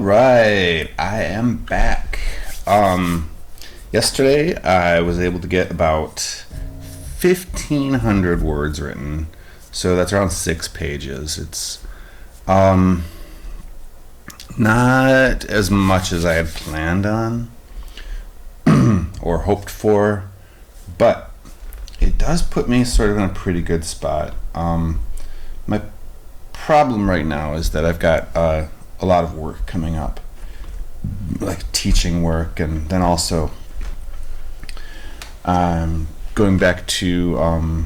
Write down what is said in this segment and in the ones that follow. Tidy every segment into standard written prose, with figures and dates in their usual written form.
right, I am back. Yesterday I was able to get about 1,500 words written, so that's around 6 pages. It's not as much as I had planned on or hoped for, but it does put me sort of in a pretty good spot. My problem right now is that I've got a lot of work coming up, like teaching work, and then also going back to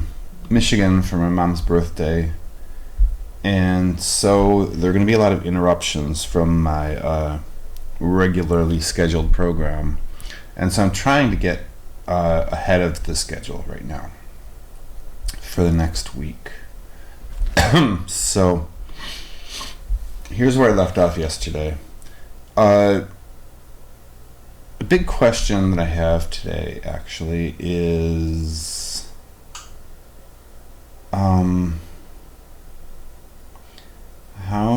Michigan for my mom's birthday. And so there are going to be a lot of interruptions from my regularly scheduled program. And so I'm trying to get ahead of the schedule right now for the next week. So here's where I left off yesterday. A big question that I have today actually is how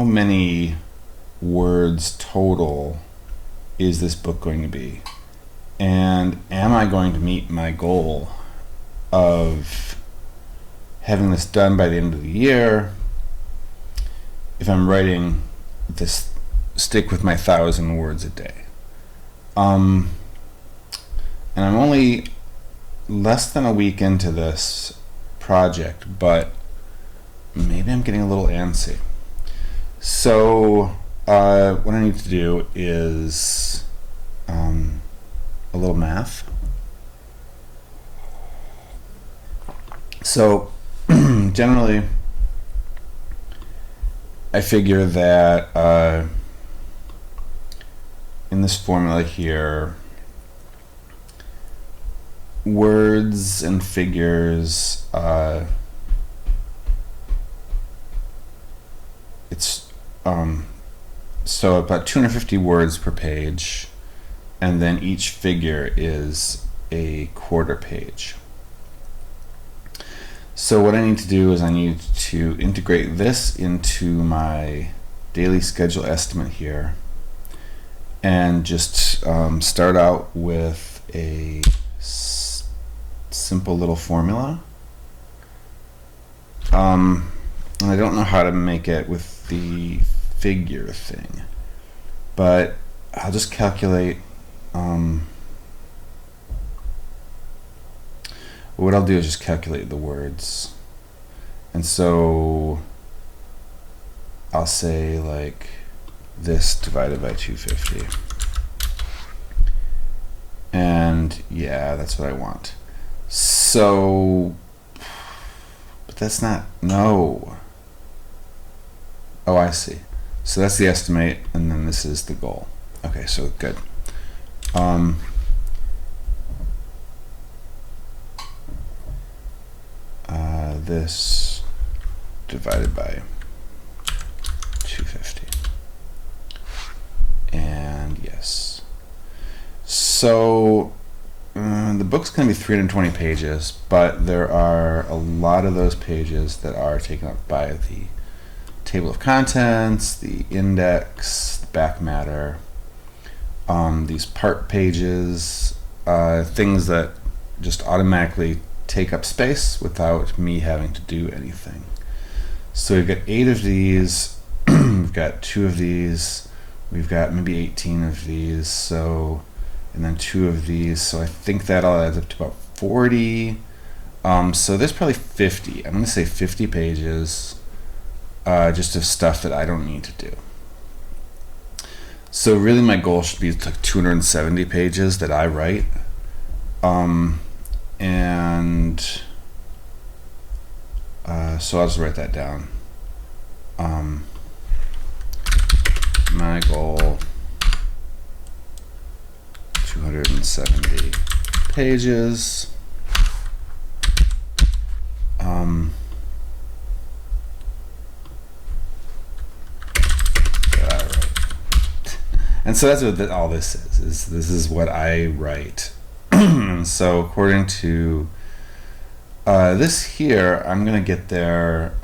many words total is this book going to be? And am I going to meet my goal of having this done by the end of the year if I'm writing this, stick with my 1,000 words a day? And I'm only less than a week into this project, but maybe I'm getting a little antsy. So what I need to do is a little math. So generally I figure that in this formula here, words and figures, it's so about 250 words per page, and then each figure is a quarter page. So what I need to do is I need to integrate this into my daily schedule estimate here, and just start out with a simple little formula. And I don't know how to make it with the figure thing, but I'll just calculate. What I'll do is just calculate the words, and so I'll say like this divided by 250, and yeah, that's what I want. So, but that's not, no. Oh, I see. So that's the estimate, and then this is the goal. Okay, so good. This divided by 250, and yes. So the book's going to be 320 pages, but there are a lot of those pages that are taken up by the table of contents, the index, the back matter, these part pages, things that just automatically take up space without me having to do anything. So we've got 8 of these, we've got 2 of these, we've got maybe 18 of these, so, and then 2 of these, so I think that all adds up to about 40. So there's probably 50, I'm going to say 50 pages just of stuff that I don't need to do. So really my goal should be like 270 pages that I write. And so I'll just write that down. My goal, 270 pages. And so that's what all this is. This is what I write. So according to this here, I'm gonna get there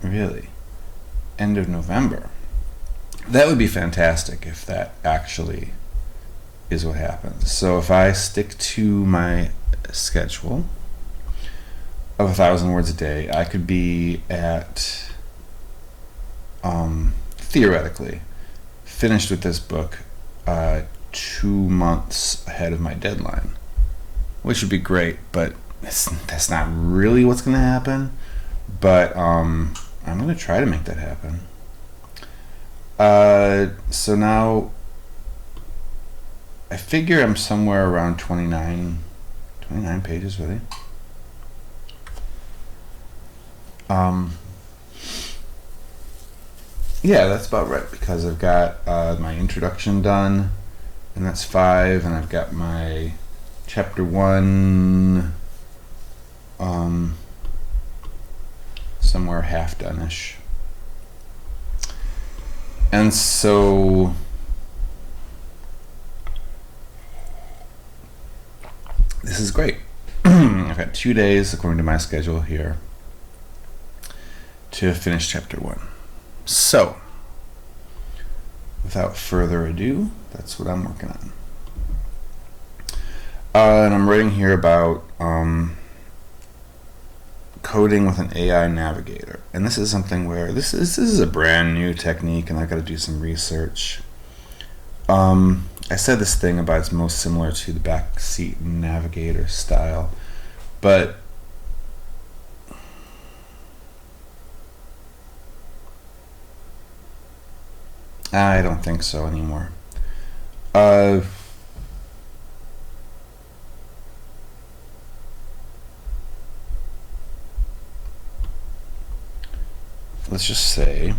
really end of November. That would be fantastic if that actually is what happens. So if I stick to my schedule of 1,000 words a day, I could be at, theoretically, finished with this book 2 months ahead of my deadline, which would be great, but that's not really what's going to happen. But I'm going to try to make that happen. So now I figure I'm somewhere around 29 pages, really. Yeah, that's about right, because I've got my introduction done, and that's 5, and I've got my chapter 1 somewhere half done-ish. And so this is great. I've got 2 days, according to my schedule here, to finish chapter 1. So, without further ado, that's what I'm working on. And I'm writing here about coding with an AI navigator. And this is something where this is a brand new technique, and I've got to do some research. I said this thing about it's most similar to the backseat navigator style, but I don't think so anymore. Let's just say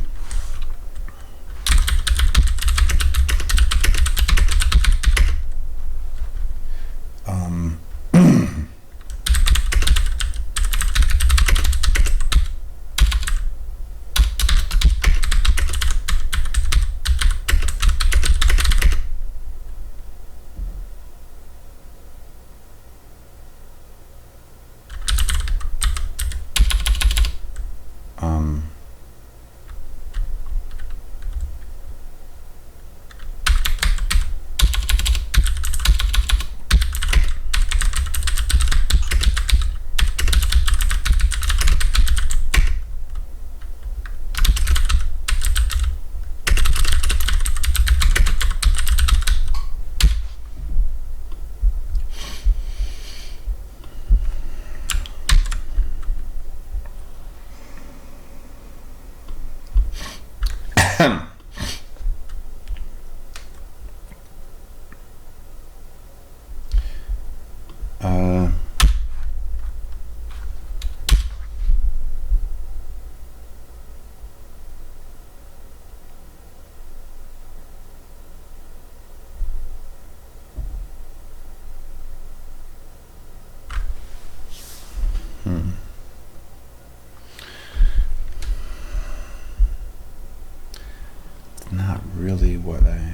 not really what I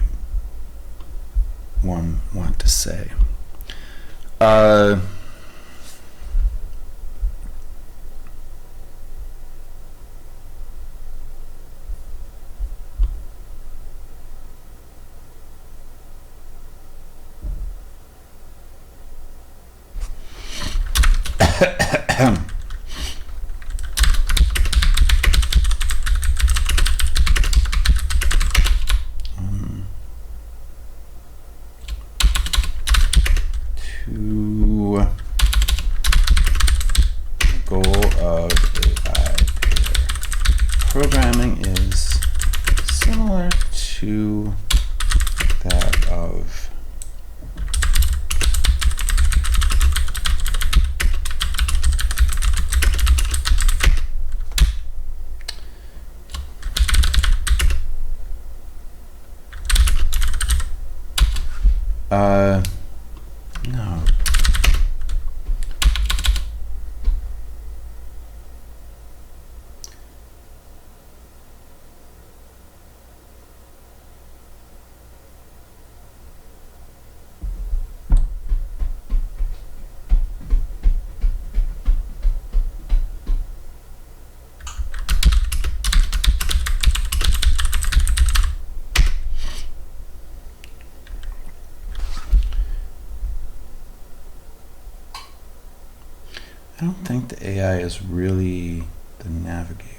want to say. Programming is similar to that of no. don't think the AI is really the navigator.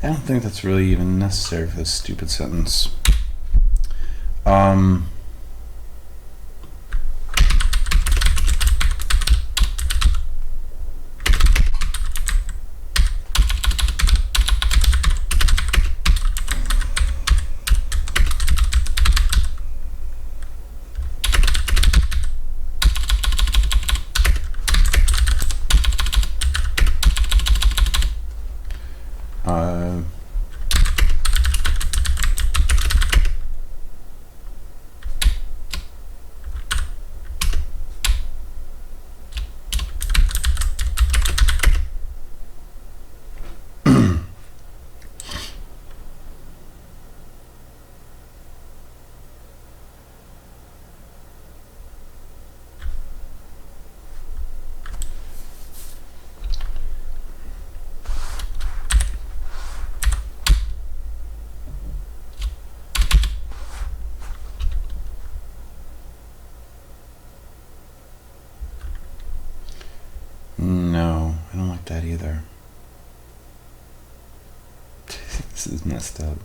I don't think that's really even necessary for this stupid sentence. No, I don't like that either. This is messed up.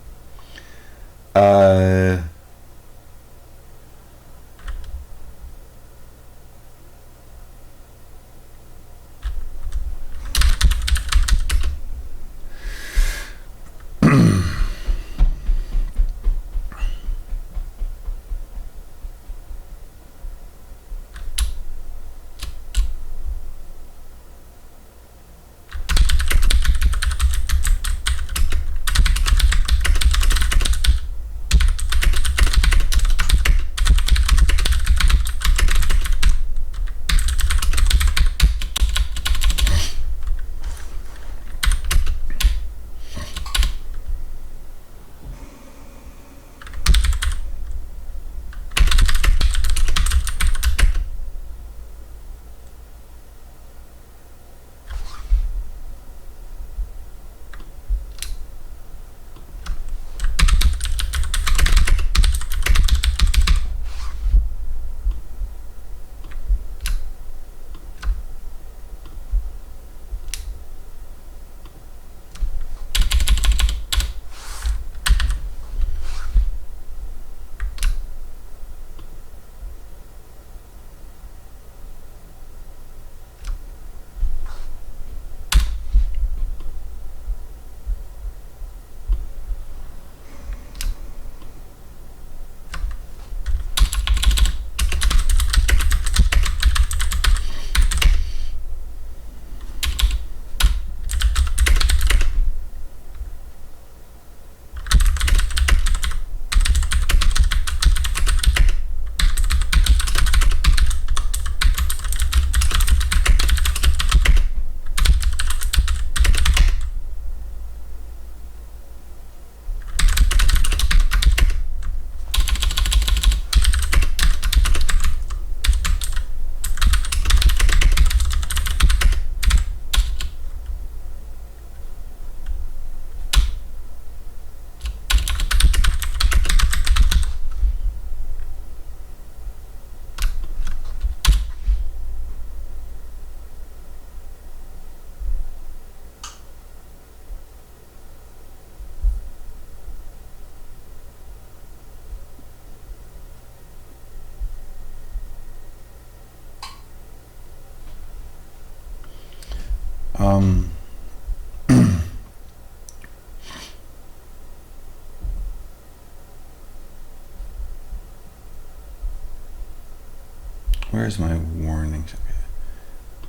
Where's my warnings?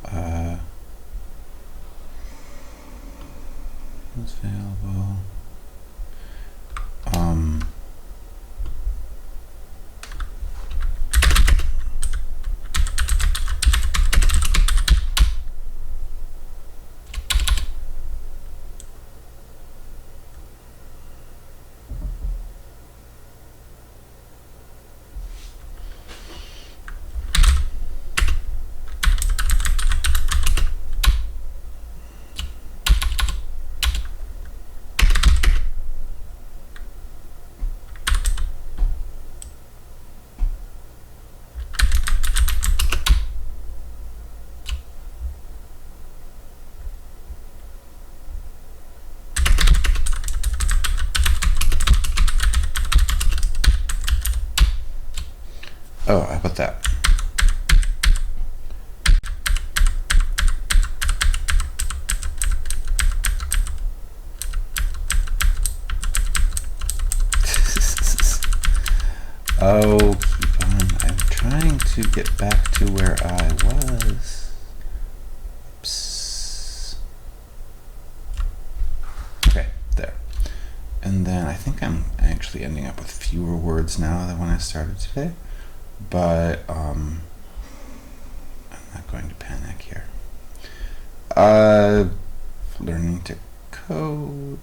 Okay. What's available? Oh, how about that? Oh, keep on. I'm trying to get back to where I was. Oops. Okay, there. And then I think I'm actually ending up with fewer words now than when I started today. But I'm not going to panic here. Learning to code.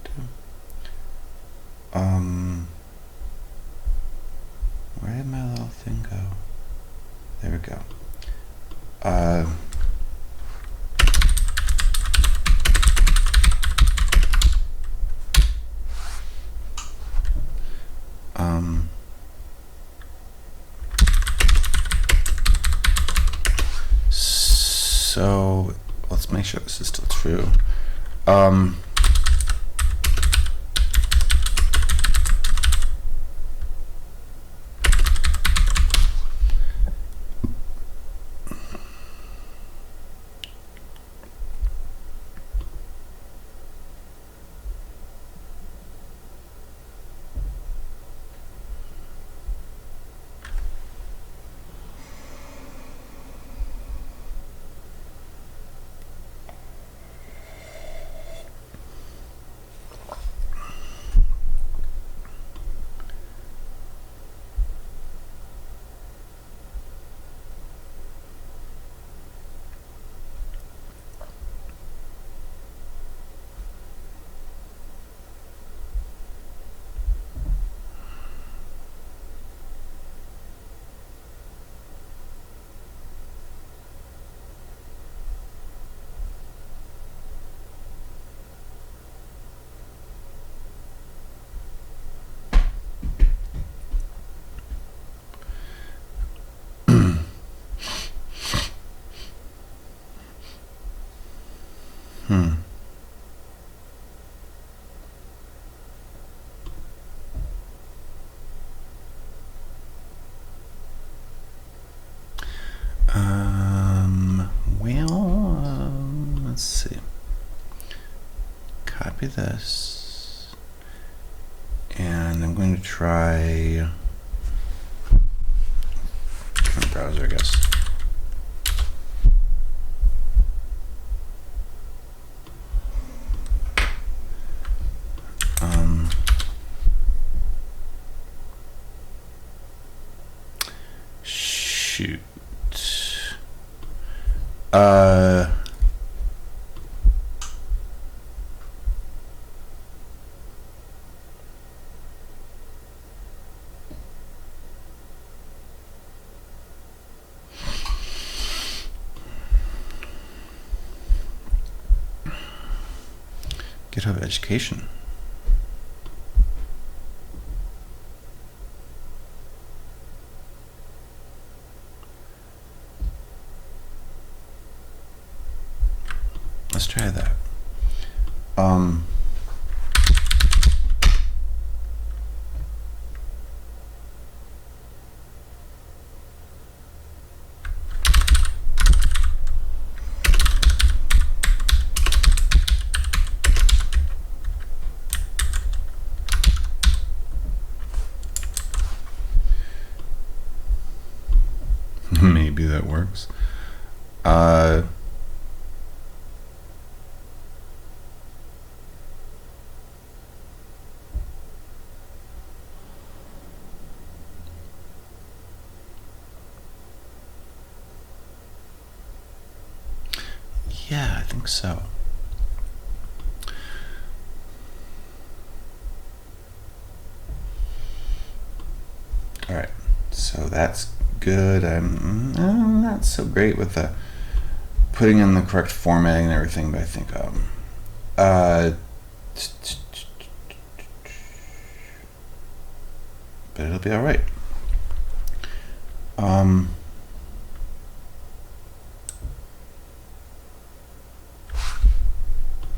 Where did my little thing go? There we go. So let's make sure this is still true. Let's see. Copy this, and I'm going to try my browser, I guess. Shoot. GitHub Education. Let's try that. works. Uh, yeah, I think so. All right, so that's good. I'm not so great with the putting in the correct formatting and everything, but I think but it'll be all right.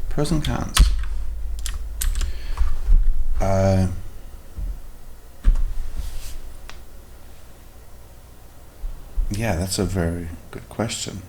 Pros and cons. Yeah, that's a very good question.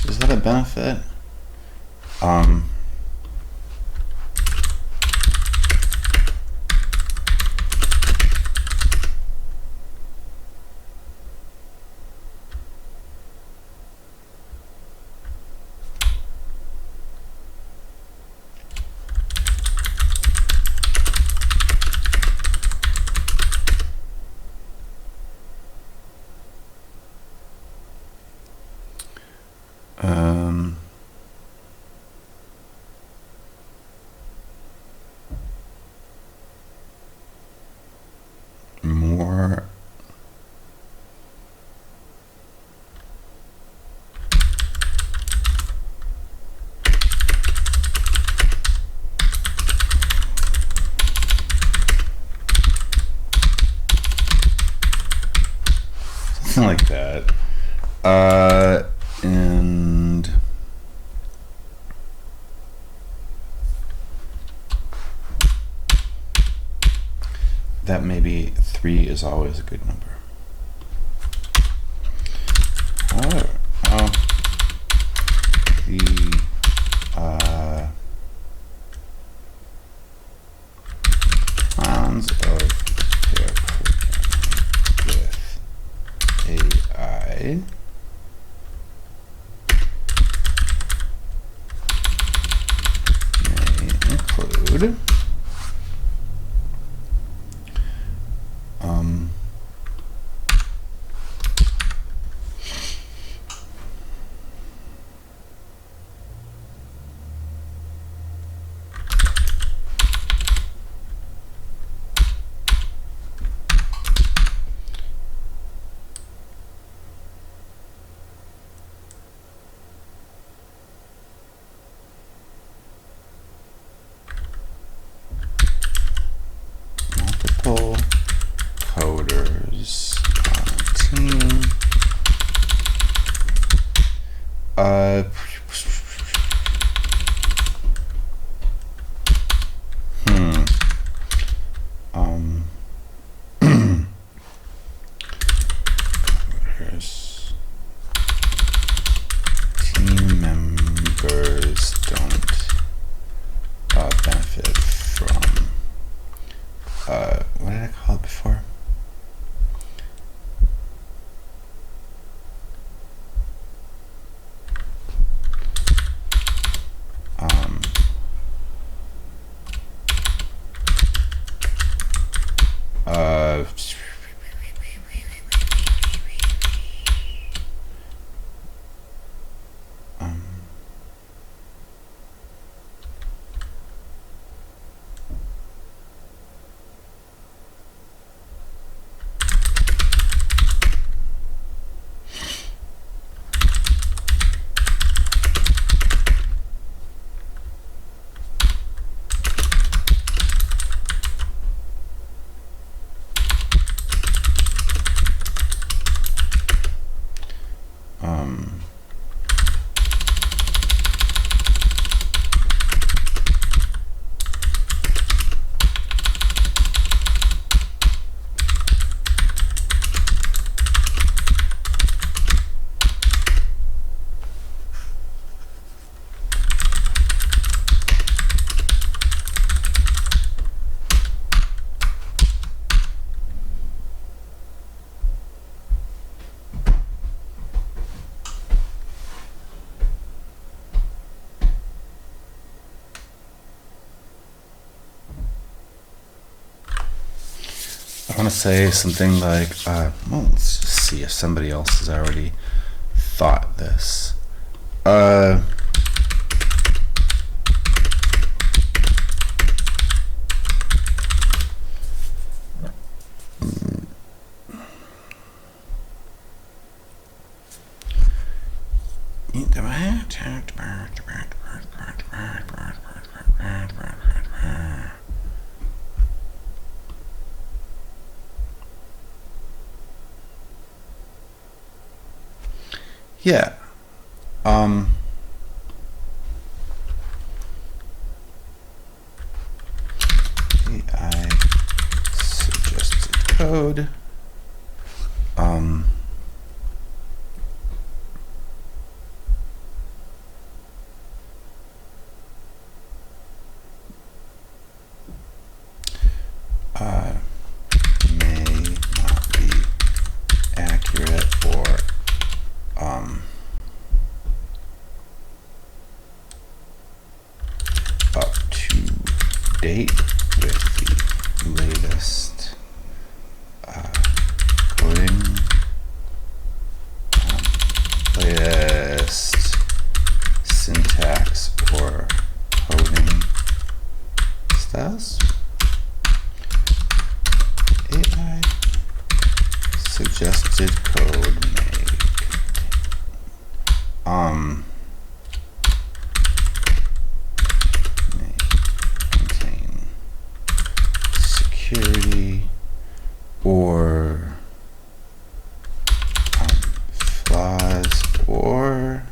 Is that a benefit? More something like that. And that maybe 3 is always a good number. the cons of pair programming with AI may include multiple coders on a team. Coders, team members don't benefit from what did I call it before? I want to say something like, well, let's just see if somebody else has already thought this. Yeah. AI suggested code. May not be accurate or up to date with the latest coding, latest syntax or coding styles. AI suggested code may contain security or flaws or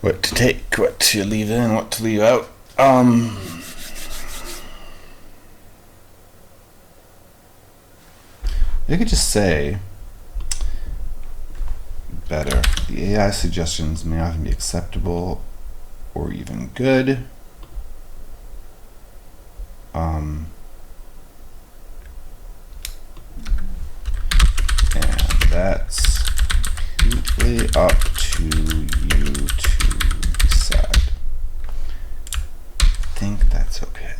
What to take, what to leave in, what to leave out. You could just say better. The AI suggestions may often be acceptable or even good. And that's completely up to you to decide. I think that's okay.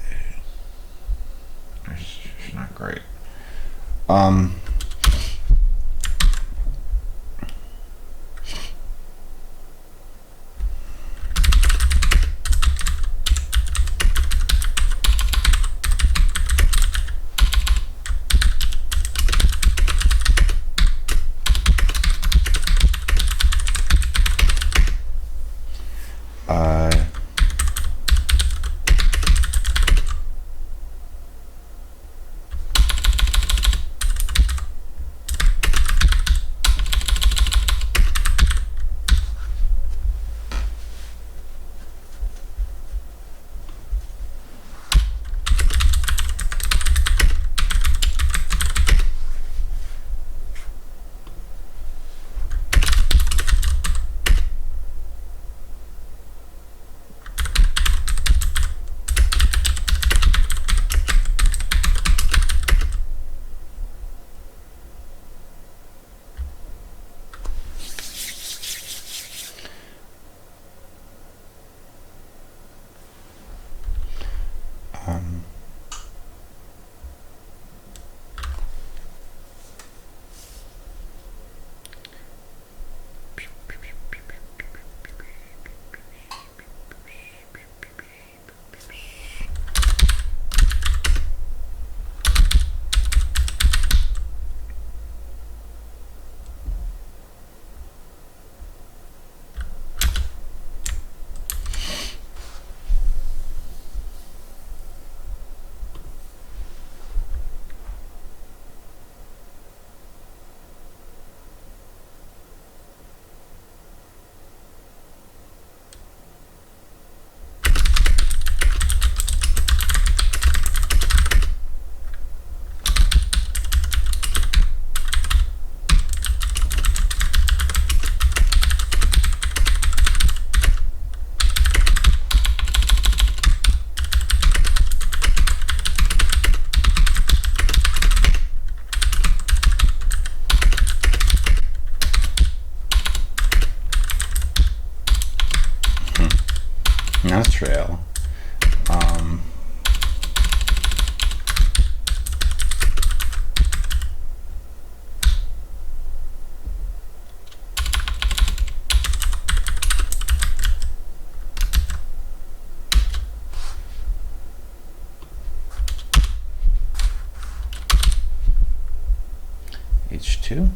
It's not great. trail. H2.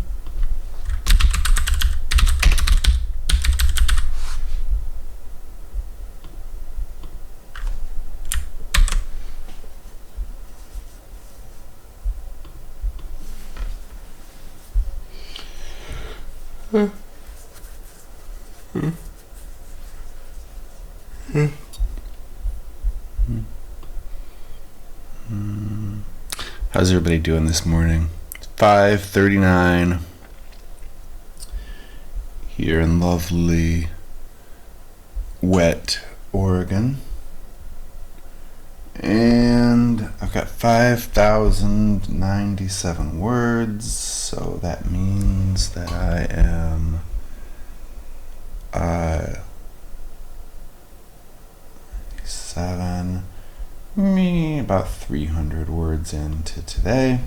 How's everybody doing this morning? It's 5:39 here in lovely, wet Oregon. And I've got 5,097 words, so that means that I am about 300 words into today.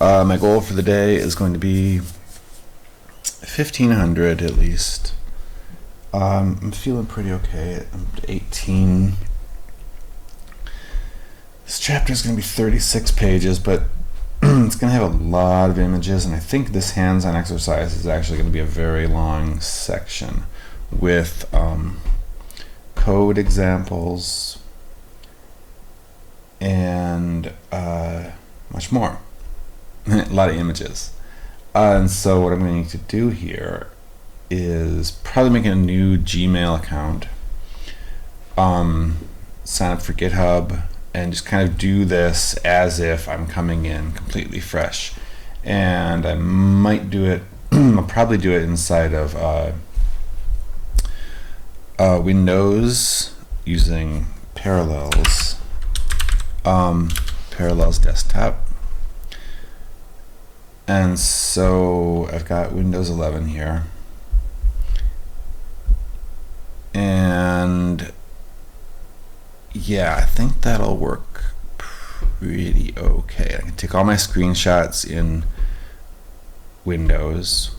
My goal for the day is going to be 1,500 at least. I'm feeling pretty okay. I'm at 18. This chapter is going to be 36 pages, but it's going to have a lot of images, and I think this hands-on exercise is actually going to be a very long section with code examples and much more. A lot of images. And so what I'm going to need to do here is probably make a new Gmail account, sign up for GitHub, and just kind of do this as if I'm coming in completely fresh. And I might do it, I'll probably do it inside of Windows using Parallels, Parallels Desktop. And so I've got Windows 11 here. And yeah, I think that'll work pretty okay. I can take all my screenshots in Windows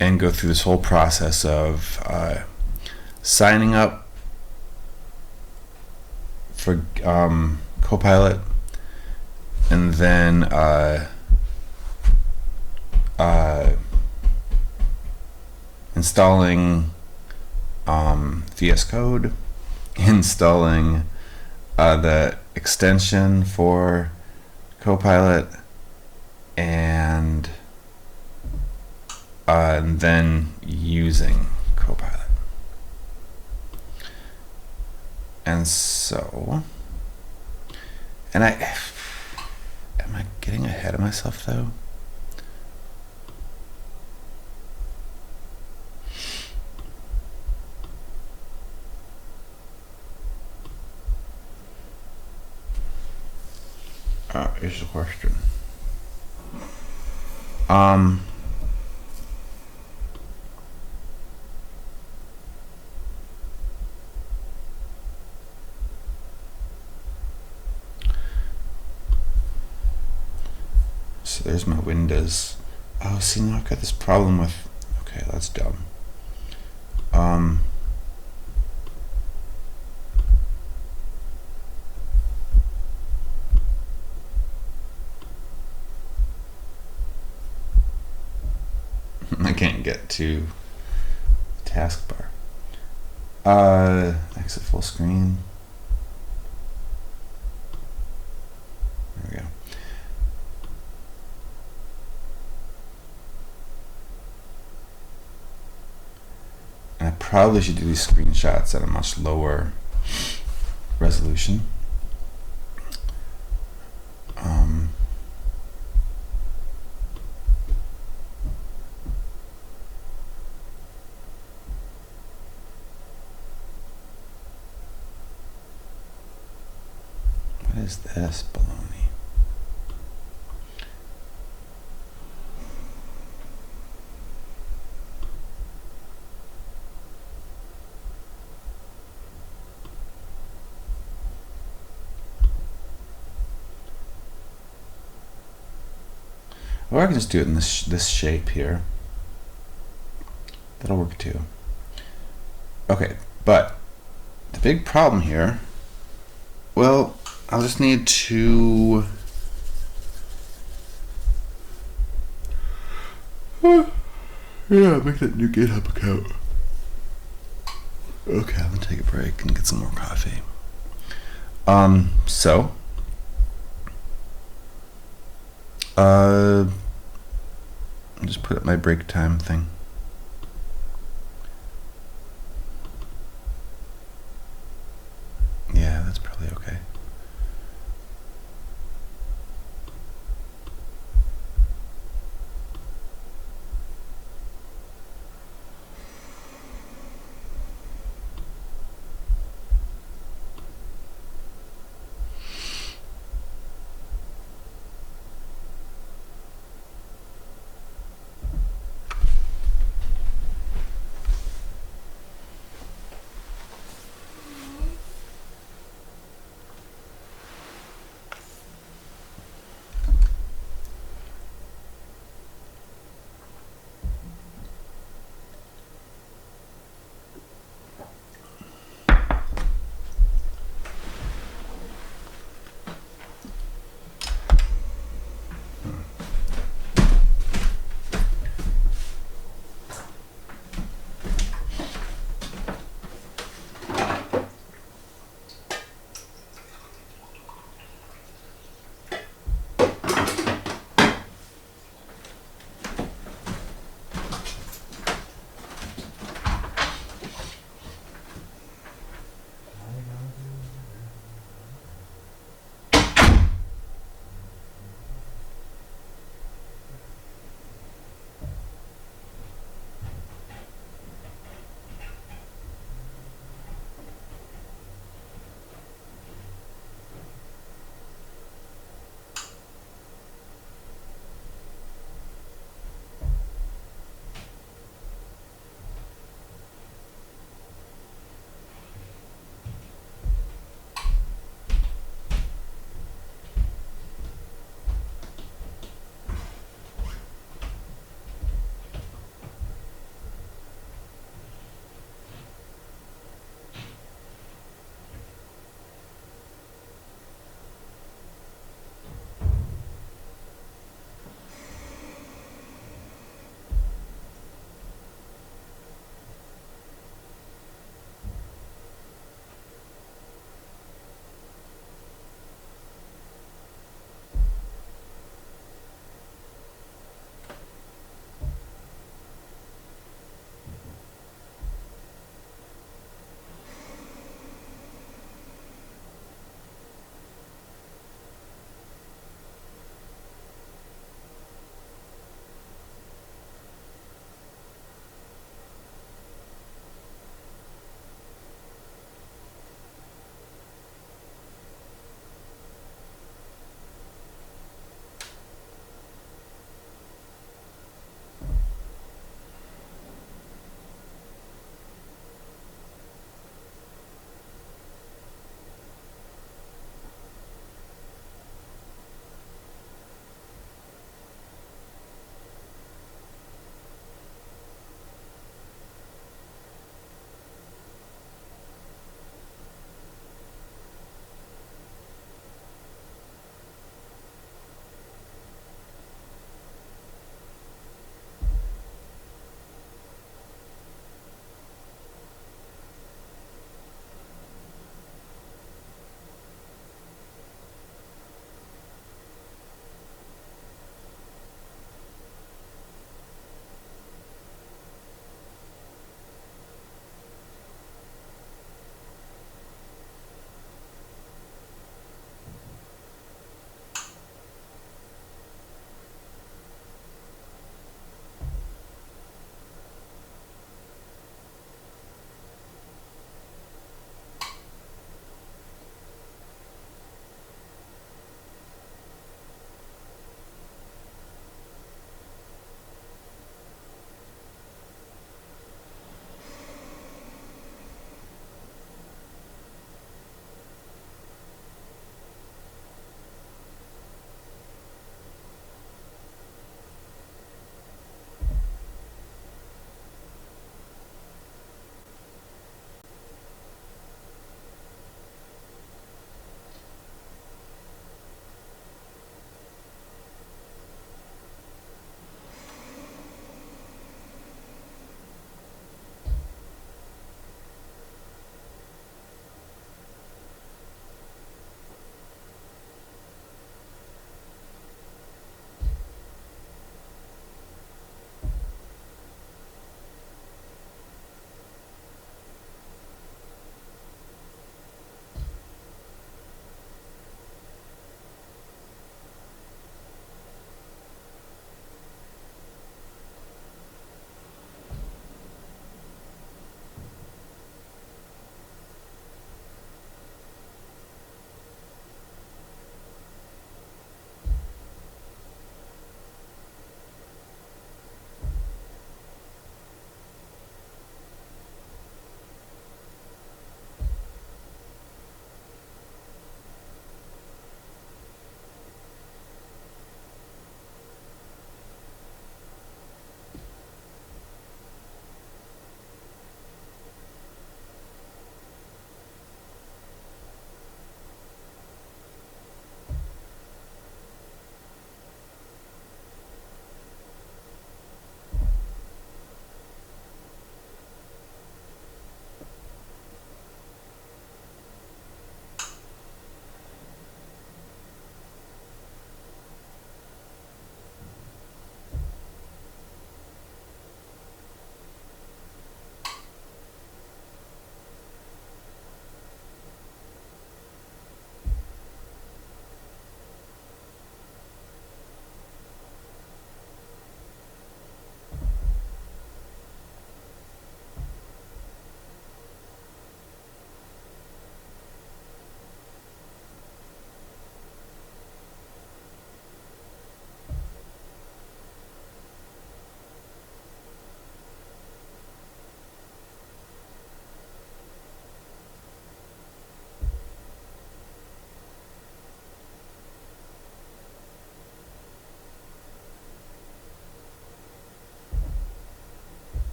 and go through this whole process of signing up for Copilot, and then installing VS Code, installing the extension for Copilot, and then using Copilot. And so, am I getting ahead of myself though? Here's the question. So there's my Windows. Oh, see, now I've got this problem with, okay, that's dumb. I can't get to taskbar. Exit full screen. There we go. And I probably should do these screenshots at a much lower resolution. What is this baloney? Or I can just do it in this shape here. That'll work too. Okay, but the big problem here, well, I'll just need to make that new GitHub account. Okay, I'm gonna take a break and get some more coffee. So I'll just put up my break time thing. Yeah, that's probably okay.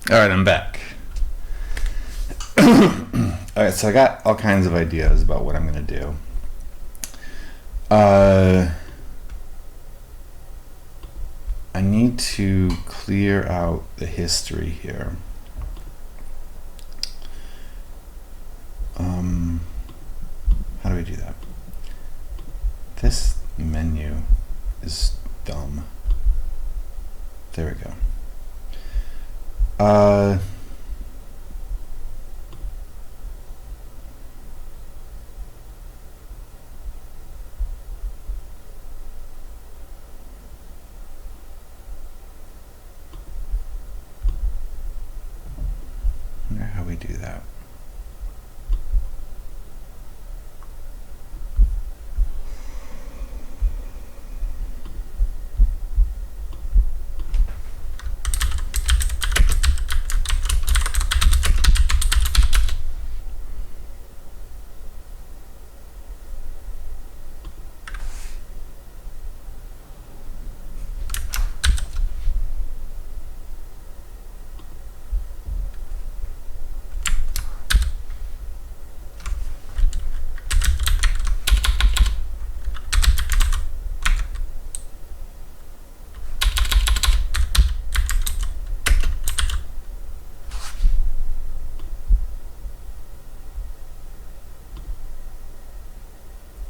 All right, I'm back. All right, so I got all kinds of ideas about what I'm going to do. I need to clear out the history here. How do we do that? This menu is dumb. There we go. I wonder how we do that.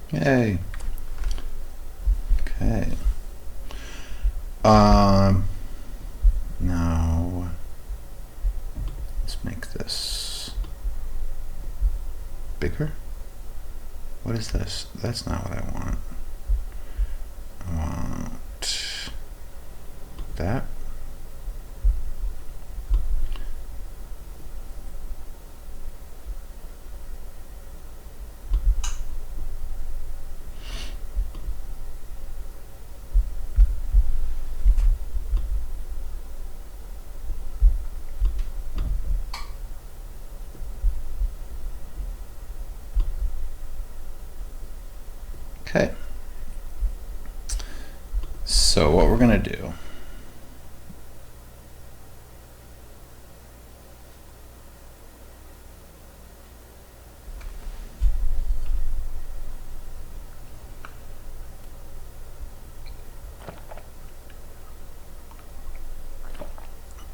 Yay. Okay. Now let's make this bigger. What is this? That's not what I want. I want that. Okay. So what we're going to do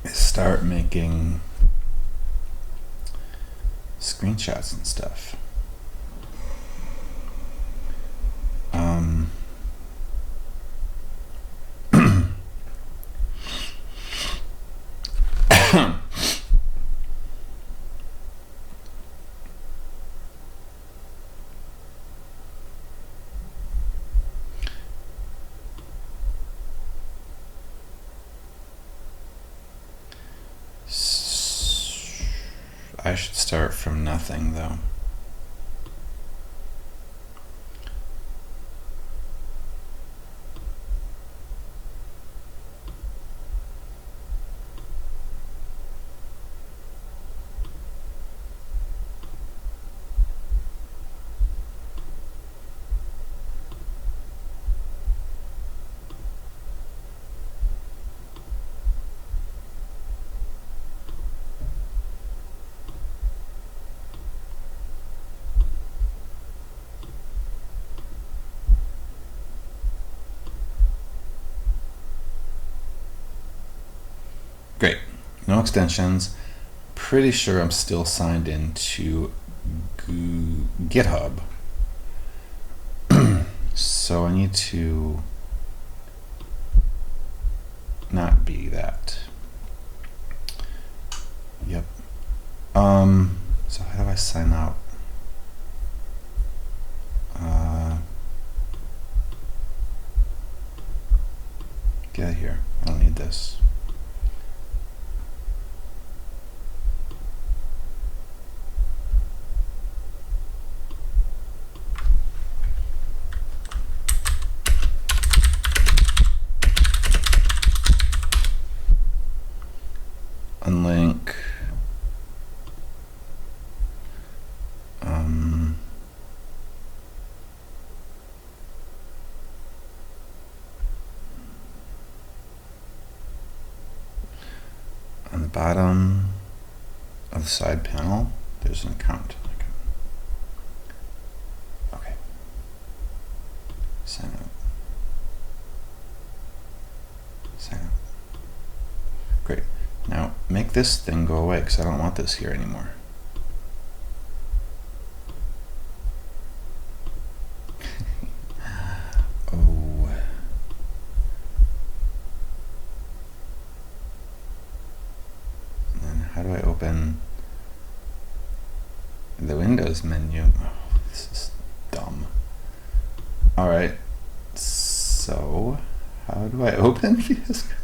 is start making screenshots and stuff. I should start from nothing though. Great. No extensions. Pretty sure I'm still signed into GitHub. So I need to not be that. Yep. So how do I sign out? Get out of here. I don't need this. Unlink. On the bottom of the side panel, there's an account. Okay. Sign up. Sign up. Great. Now make this thing go away because I don't want this here anymore. Oh. And then how do I open the Windows menu? Oh, this is dumb. All right. So how do I open VS Code?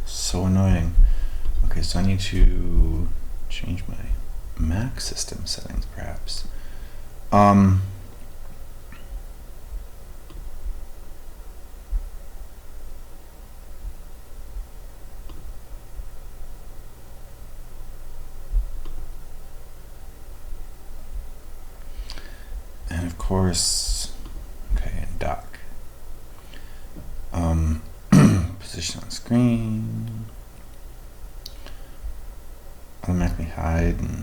So annoying. Okay, so I need to change my Mac system settings, perhaps. And of course, okay, dock. Position on screen. Automatically hide and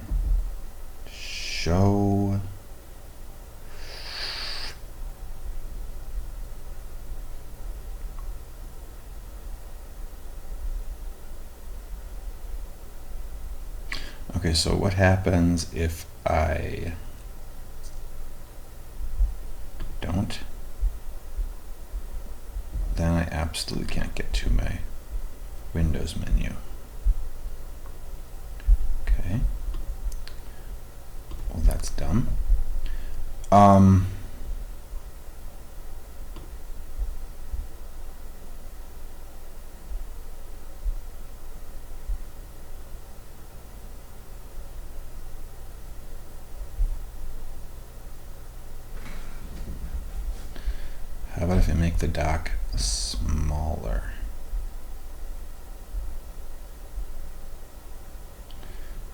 show. Okay, so what happens if I don't? Then I absolutely can't get to my Windows menu. Okay. Well, that's dumb. How about if I make the dock smaller?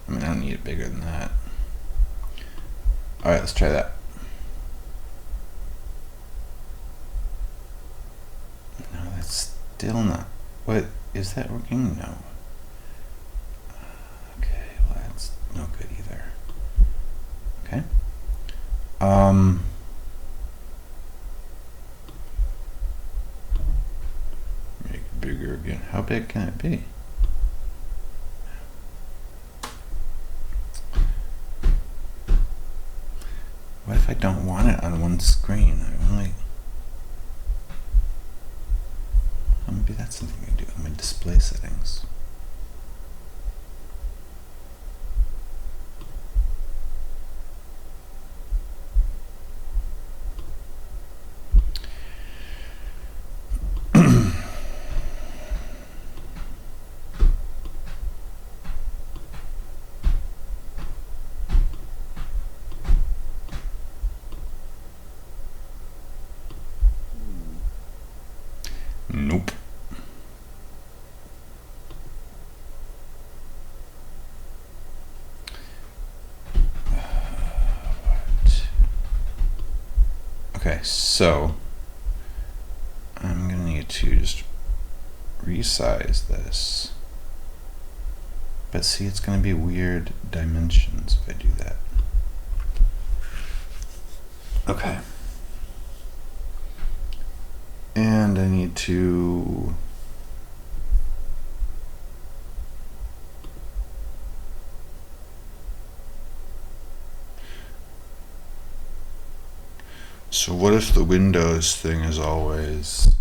I mean, I don't need it bigger than that. All right, let's try that. No, that's still not. What, is that working? No. Okay, well, that's no good either. Okay. Make it bigger again. How big can it be? What if I don't want it on one screen? Maybe that's something I can do in my display settings. Nope. Okay, so I'm gonna need to just resize this. But see, it's gonna be weird dimensions if I do that. Okay. and I need to so what if the Windows thing is always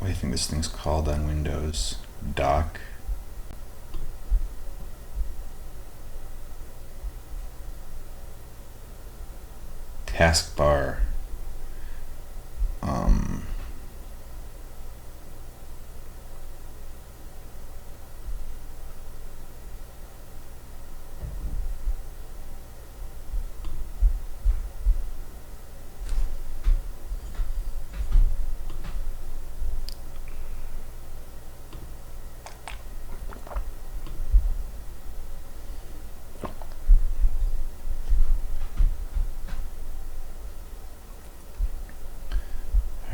what do you think this thing's called on Windows? Dock? Taskbar.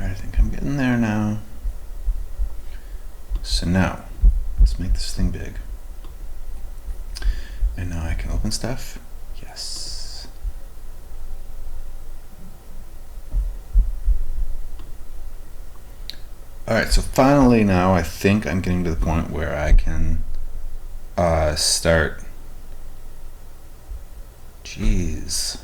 I think I'm getting there now. So now, let's make this thing big. And now I can open stuff. Yes. Alright, so finally now I think I'm getting to the point where I can start. Jeez.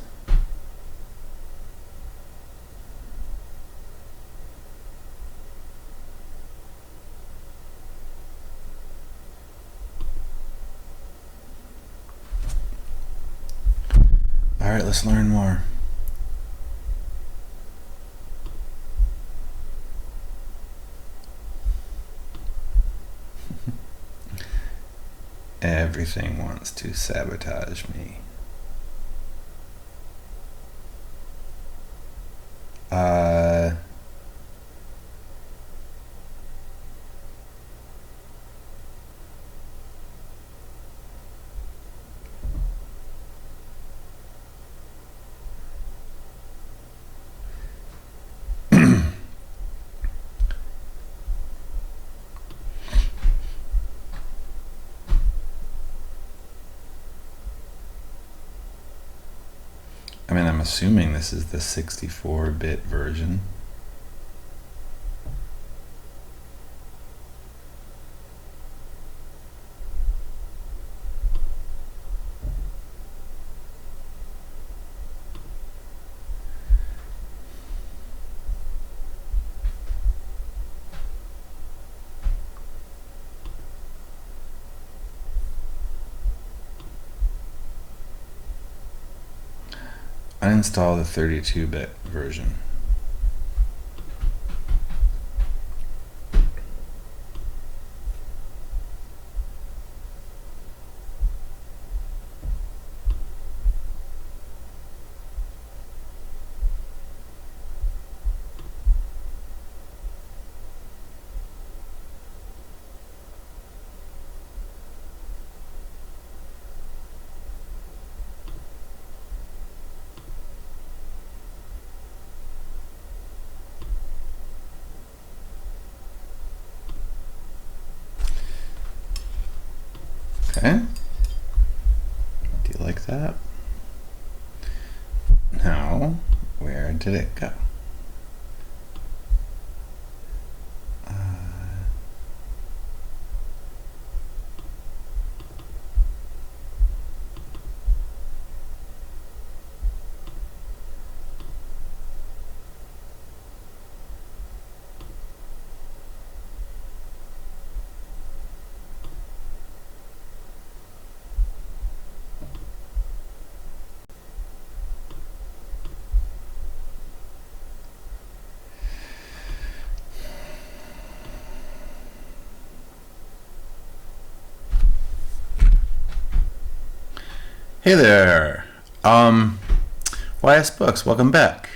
All right, let's learn more. Everything wants to sabotage me. I mean, I'm assuming this is the 64-bit version. Uninstall the 32-bit version. Okay. Do you like that? Now, where did it go? Hey there, YS Books, welcome back.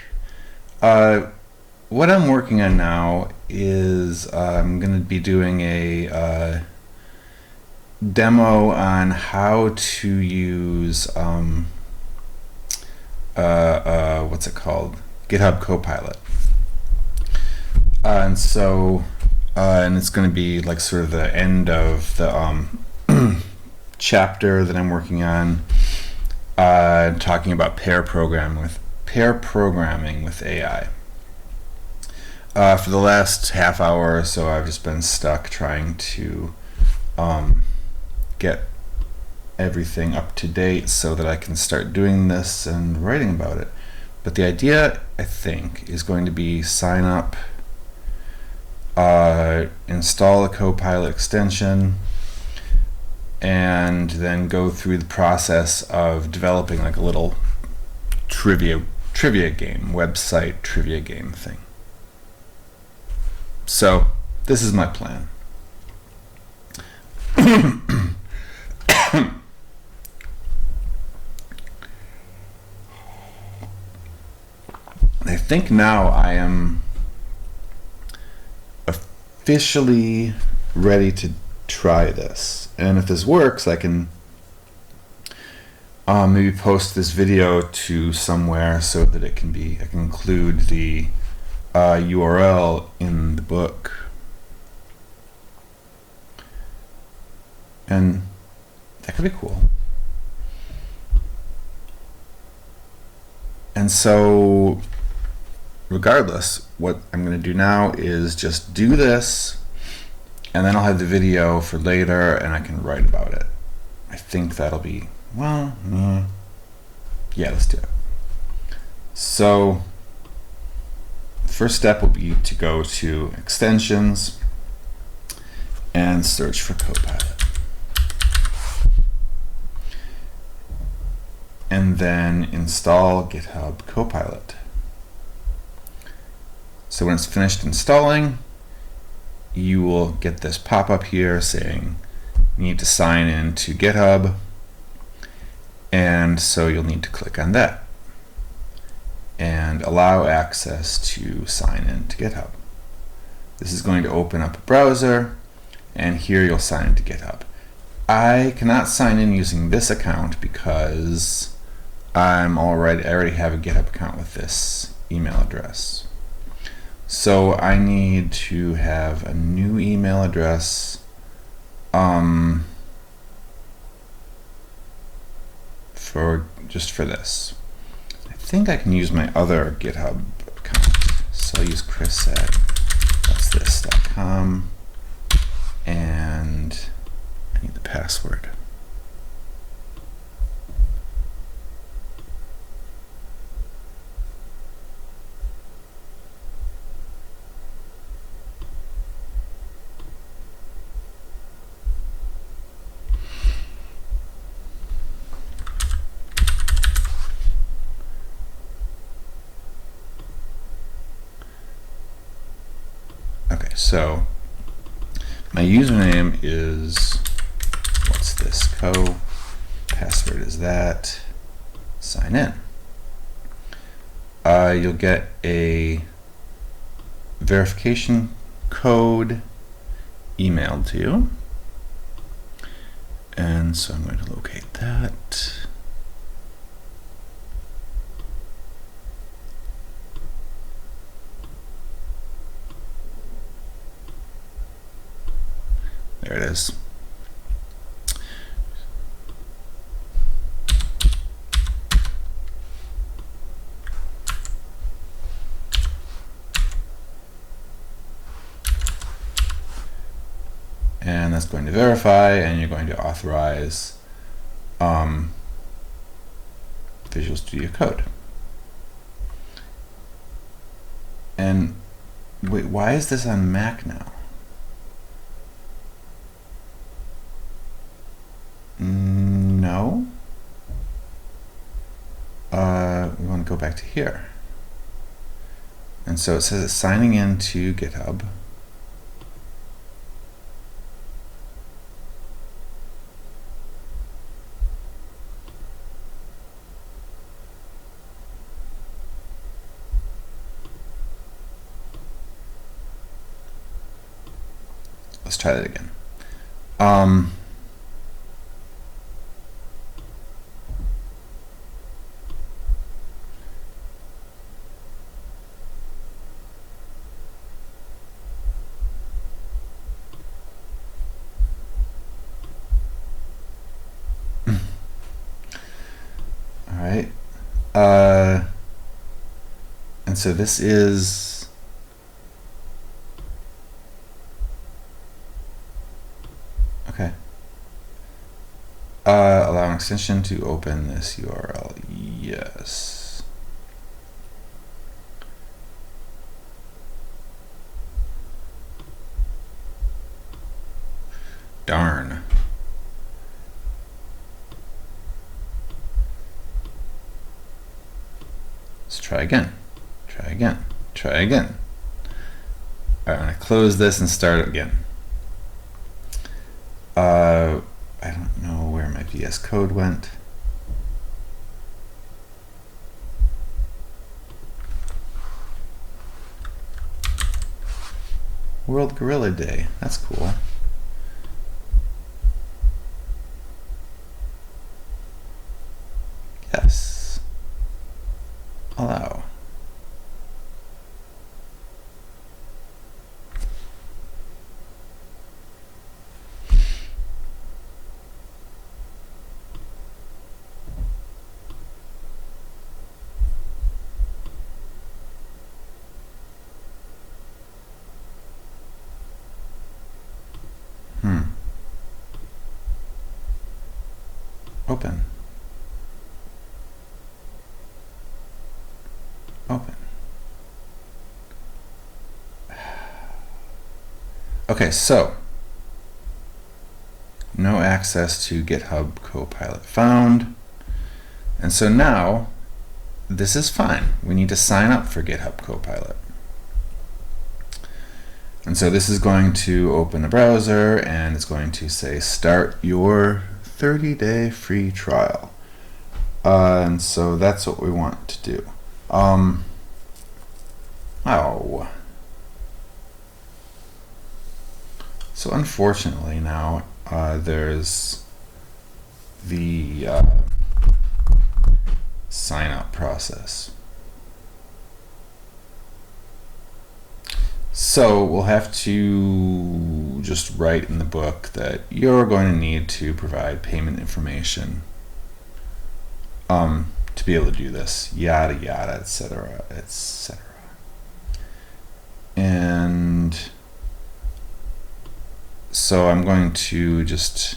What I'm working on now is I'm going to be doing a demo on how to use what's it called? GitHub Copilot. And so, and it's going to be like sort of the end of the chapter that I'm working on, talking about pair programming with AI. For the last half hour or so, I've just been stuck trying to get everything up to date so that I can start doing this and writing about it. But the idea, I think, is going to be sign up, install a Copilot extension, and then go through the process of developing like a little trivia game, website trivia game thing. So this is my plan. I think now I am officially ready to try this, and if this works, I can maybe post this video to somewhere so that I can include the URL in the book, and that could be cool. And so regardless, what I'm going to do now is just do this, and then I'll have the video for later and I can write about it. I think that'll be, well, yeah, let's do it. So first step will be to go to extensions and search for Copilot. And then install GitHub Copilot. So when it's finished installing, you will get this pop-up here saying you need to sign in to GitHub, and so you'll need to click on that and allow access to sign in to GitHub. This is going to open up a browser, and here you'll sign into GitHub. I cannot sign in using this account because I already have a GitHub account with this email address. So I need to have a new email address for this. I think I can use my other GitHub account. So I'll use chris@what'sthis.com, and I need the password. Okay, so my username is what's this co, password is that, sign in. You'll get a verification code emailed to you, and so I'm going to locate that. There it is. And that's going to verify, and you're going to authorize Visual Studio Code. And wait, why is this on Mac now? No. We want to go back to here. And so it says it's signing in to GitHub. Let's try that again. And so this is okay. Allow an extension to open this URL. Yes. Darn. Let's try again. Try again. Try again. All right, I'm gonna close this and start it again. I don't know where my VS Code went. World Gorilla Day. That's cool. Yes. Allow. Open. Open. Okay, so no access to GitHub Copilot found. And so now this is fine. We need to sign up for GitHub Copilot. And so this is going to open a browser and it's going to say start your 30-day free trial. And so that's what we want to do. Oh. So unfortunately now there's the sign up process. So we'll have to just write in the book that you're going to need to provide payment information to be able to do this, yada yada, etc., etc. And so I'm going to just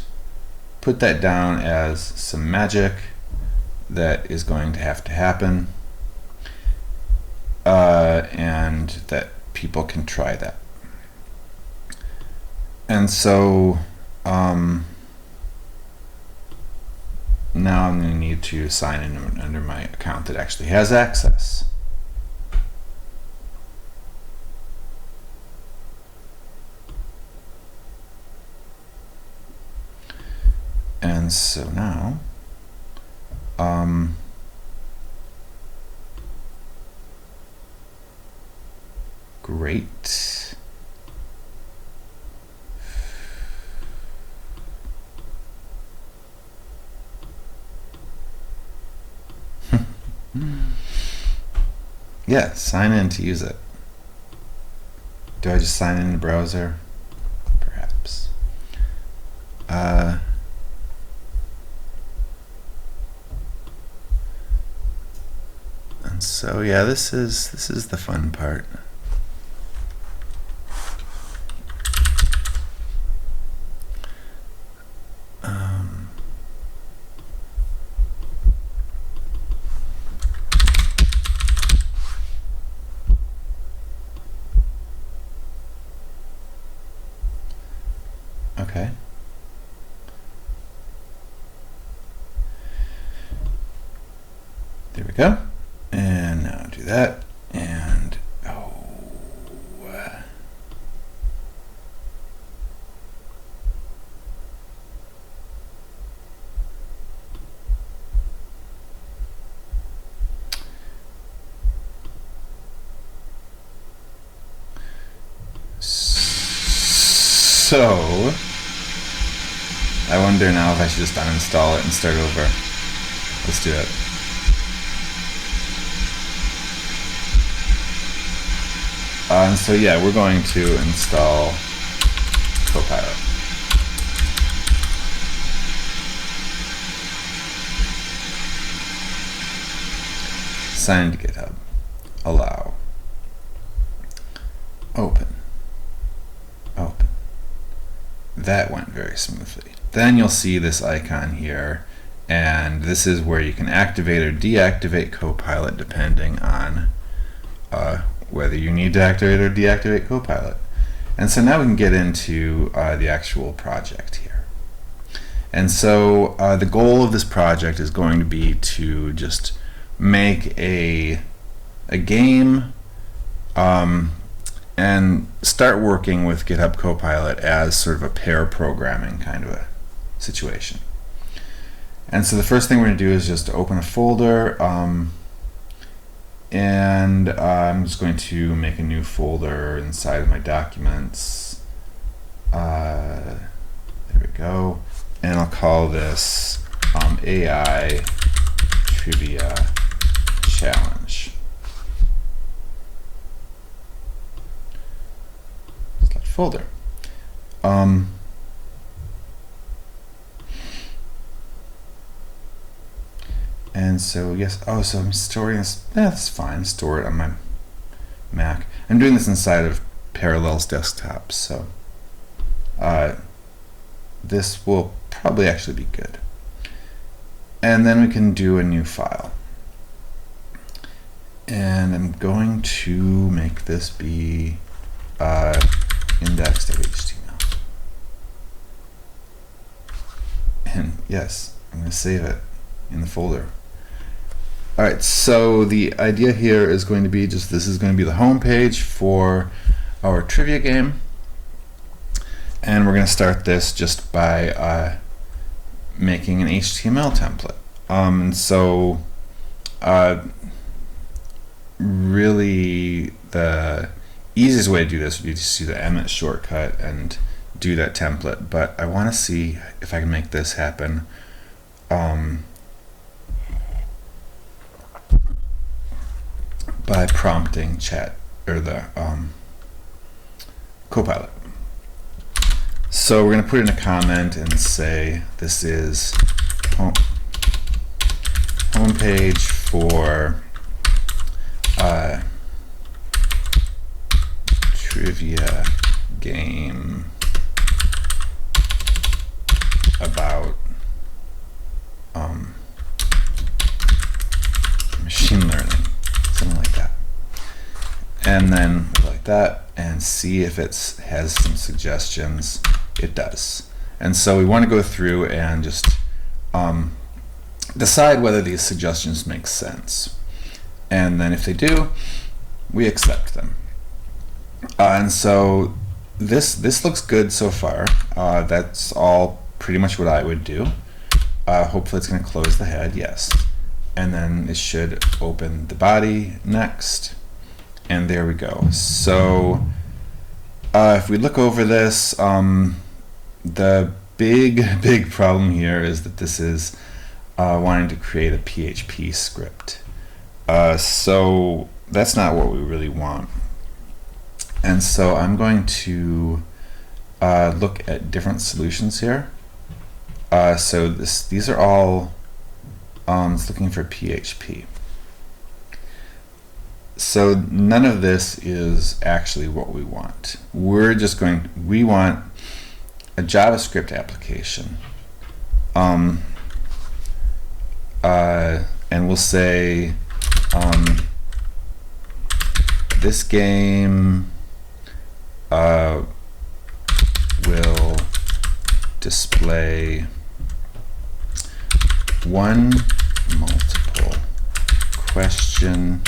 put that down as some magic that is going to have to happen, and that people can try that. And so now I'm going to need to sign in under my account that actually has access. And so now great. Yeah, sign in to use it. Do I just sign in the browser? Perhaps. And so yeah, this is the fun part. Okay. There we go. And now do that. And so I wonder now if I should just uninstall it and start over. Let's do it. And so yeah, we're going to install Copilot. Sign to GitHub. Allow. open, open. That went very smoothly. Then you'll see this icon here, and this is where you can activate or deactivate Copilot depending on whether you need to activate or deactivate Copilot. And so now we can get into the actual project here. And so the goal of this project is going to be to just make a game and start working with GitHub Copilot as sort of a pair programming kind of a situation. And so the first thing we're going to do is just open a folder, and I'm just going to make a new folder inside of my documents. There we go. And I'll call this AI Trivia Challenge. Select folder. And so yes, so I'm storing this. That's fine. Store it on my Mac. I'm doing this inside of Parallels Desktop, so this will probably actually be good. And then we can do a new file. And I'm going to make this be index.html. And yes, I'm going to save it in the folder. All right, so the idea here is going to be just this is going to be the home page for our trivia game. And we're going to start this just by making an HTML template. And so really the easiest way to do this would be to just use the Emmet shortcut and do that template. But I want to see if I can make this happen by prompting chat or the Copilot. So we're going to put in a comment and say this is homepage for trivia game about machine learning, something like that. And then like that, and see if it has some suggestions. It does. And so we want to go through and just decide whether these suggestions make sense. And then if they do, we accept them. And so this looks good so far. That's all pretty much what I would do. Hopefully it's going to close the head, yes. And then it should open the body next. And there we go. So if we look over this, the big problem here is that this is wanting to create a PHP script. So that's not what we really want. And so I'm going to look at different solutions here. So these are all it's looking for PHP. So none of this is actually what we want. We want a JavaScript application. And we'll say this game will display one multiple question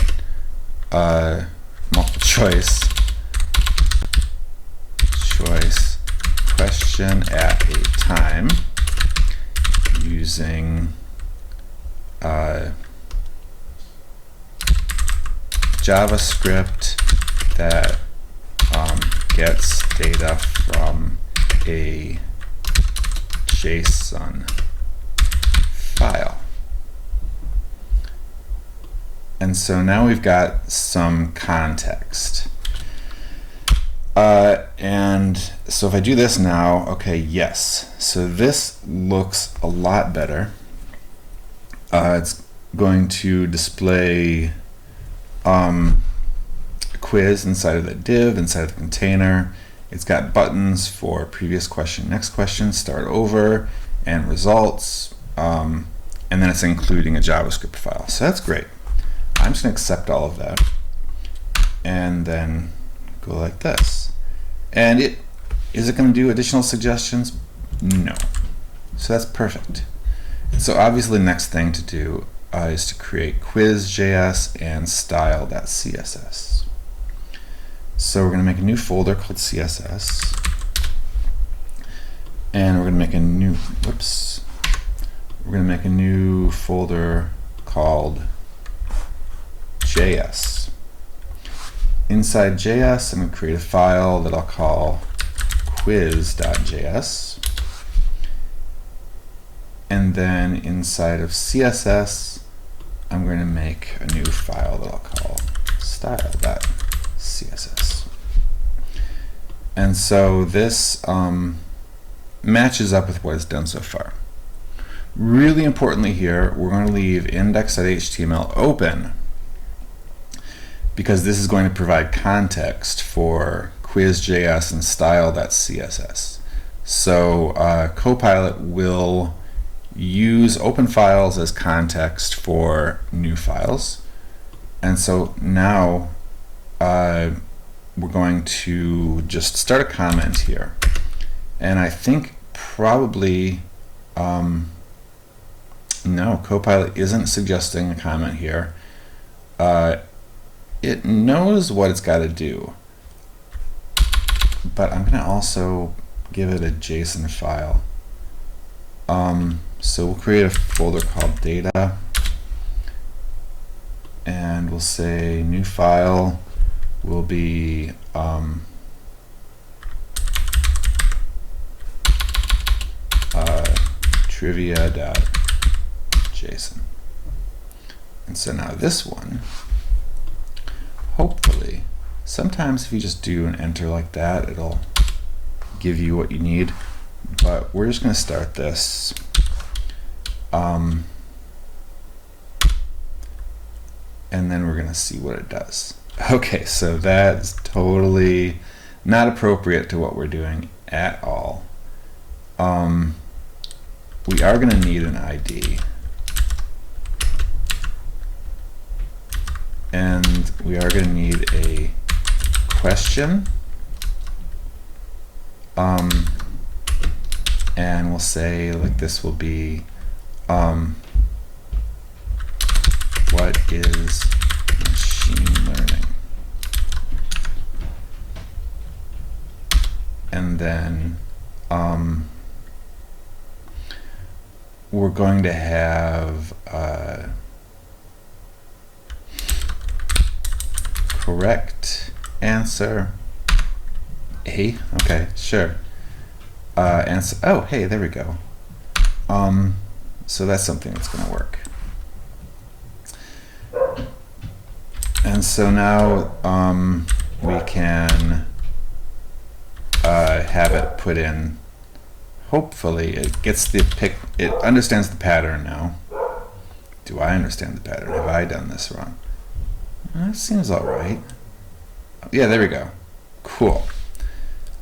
multiple choice question at a time using JavaScript that gets data from a JSON file. And so now we've got some context. And so if I do this now, okay, yes. So this looks a lot better. It's going to display a quiz inside of the div, inside of the container. It's got buttons for previous question, next question, start over, and results. And then it's including a JavaScript file. So that's great. I'm just going to accept all of that and then go like this. And is it going to do additional suggestions? No. So that's perfect. So obviously the next thing to do is to create quiz.js and style.css. So we're going to make a new folder called CSS, and we're going to make a new, we're going to make a new folder called JS. Inside JS, I'm going to create a file that I'll call quiz.js. And then inside of CSS, I'm going to make a new file that I'll call style.css. And so this matches up with what it's done so far. Really importantly here, we're going to leave index.html open because this is going to provide context for quiz.js and style.css. So Copilot will use open files as context for new files. And so now we're going to just start a comment here. And I think probably no, Copilot isn't suggesting a comment here. It knows what it's got to do, but I'm going to also give it a JSON file. So we'll create a folder called data, and we'll say new file will be trivia.json. And so now this one, hopefully, sometimes if you just do an enter like that, it'll give you what you need. But we're just going to start this. And then we're going to see what it does. Okay, so that's totally not appropriate to what we're doing at all. We are going to need an ID. And we are going to need a question. And we'll say, like, this will be what is machine learning? And then we're going to have correct answer A. Okay, sure. Answer. Oh, hey, there we go. So that's something that's going to work. And so now we can have it put in. Hopefully, it gets the pick. It understands the pattern now. Do I understand the pattern? Have I done this wrong? That seems all right. Yeah, there we go. Cool.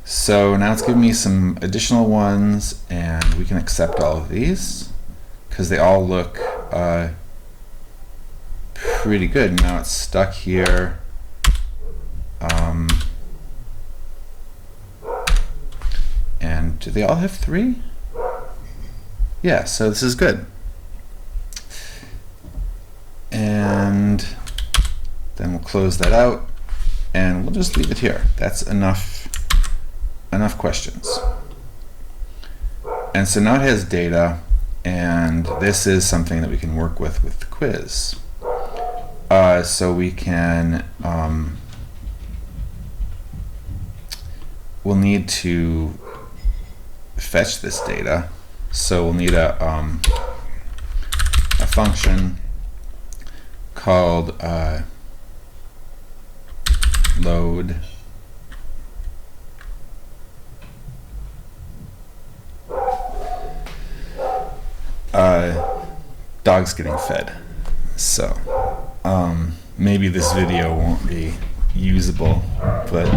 So now it's giving me some additional ones, and we can accept all of these because they all look pretty good. Now it's stuck here. And do they all have 3? Yeah, so this is good. And then we'll close that out, and we'll just leave it here. That's enough questions. And so now it has data, and this is something that we can work with the quiz. So we can, we'll need to fetch this data. So we'll need a function called load dog's getting fed. So maybe this video won't be usable, but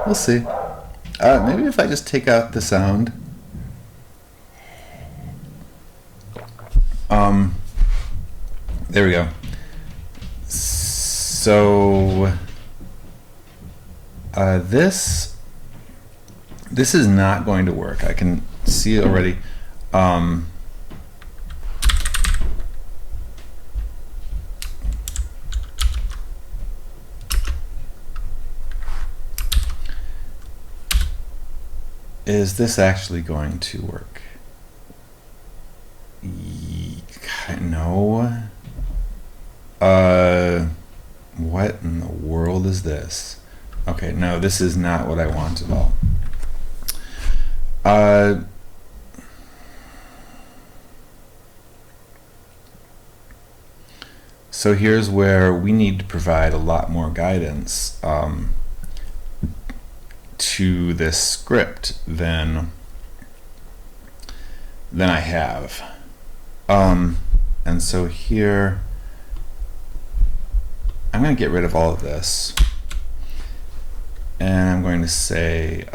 we'll see. Maybe if I just take out the sound. There we go. So this is not going to work. I can see it already. Is this actually going to work? No. What in the world is this? Okay, no, this is not what I want at all. So here's where we need to provide a lot more guidance to this script than I have. And so here, I'm going to get rid of all of this. And I'm going to say,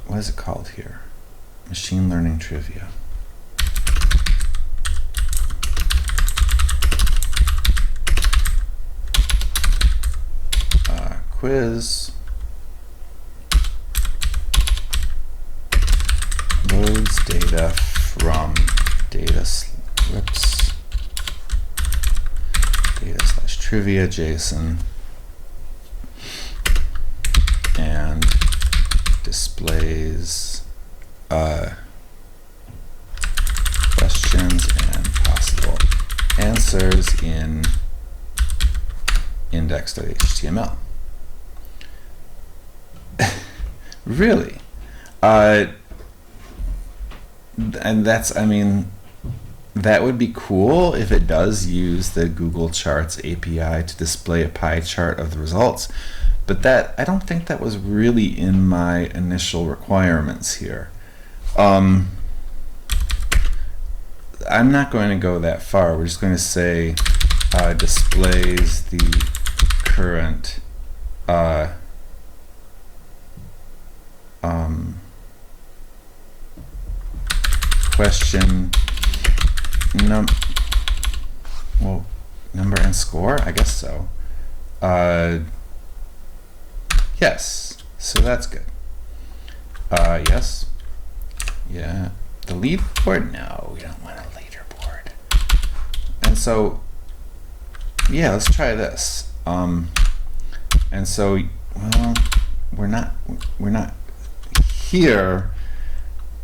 what is it called here? Machine learning trivia. Quiz loads data from data /trivia JSON and displays questions and possible answers in index.html. Really? And that's, I mean, that would be cool if it does use the Google Charts API to display a pie chart of the results, but that, I don't think that was really in my initial requirements here. I'm not going to go that far. We're just going to say displays the current question number and score, I guess so. Yes, so that's good. Yes. Yeah. The leaderboard? No, we don't want a leaderboard. And so, yeah, let's try this. And so, well, we're not here.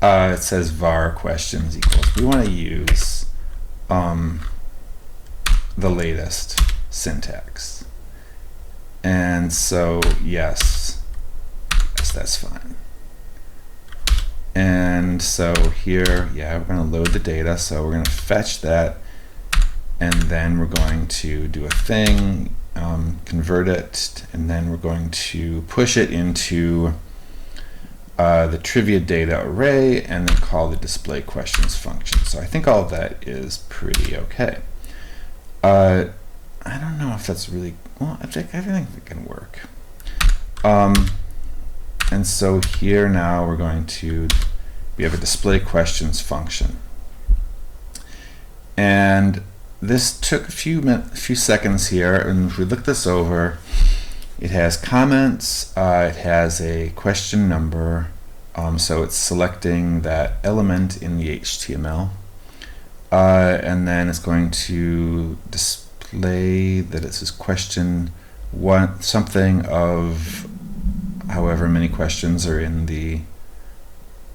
It says var questions equals. We want to use the latest syntax. And so, yes, that's fine. And so here, yeah, we're going to load the data. So we're going to fetch that, and then we're going to do a thing, convert it, and then we're going to push it into the trivia data array, and then call the display questions function. So I think all of that is pretty okay. I don't know if that's really, well, I think it can work. And so here now we're going to, we have a display questions function. And this took a few seconds here, and if we look this over, it has comments, it has a question number, so it's selecting that element in the HTML, and then it's going to display that it says question one, something of however many questions are in the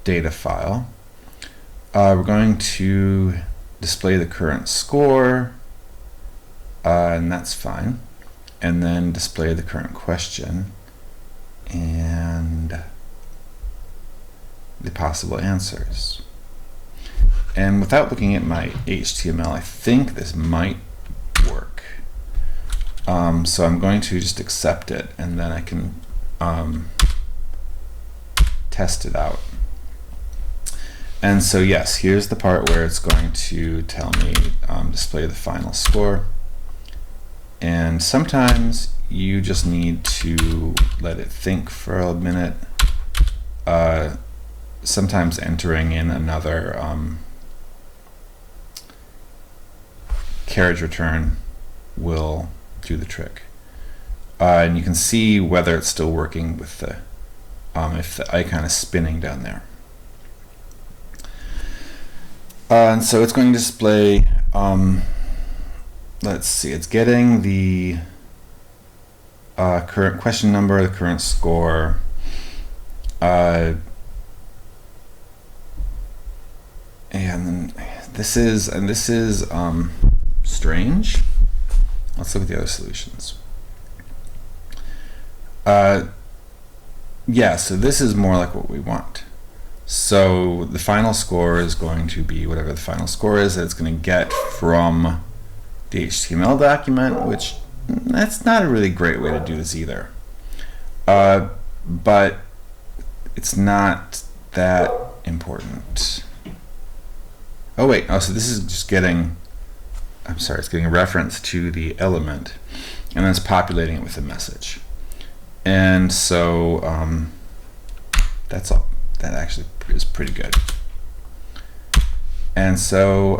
data file. We're going to display the current score, and that's fine. And then display the current question and the possible answers. And without looking at my HTML, I think this might work. So I'm going to just accept it, and then I can test it out. And so yes, here's the part where it's going to tell me display the final score. And sometimes you just need to let it think for a minute. Sometimes entering in another carriage return will do the trick. And you can see whether it's still working with the if the icon is spinning down there. And so it's going to display, let's see, it's getting the current question number, the current score, and this is strange. Let's look at the other solutions. Yeah, so this is more like what we want. So the final score is going to be whatever the final score is that it's going to get from the HTML document, which that's not a really great way to do this either. But it's not that important. Oh wait, so this is just getting, it's getting a reference to the element, and then it's populating it with a message. And so that's all. That actually is pretty good. And so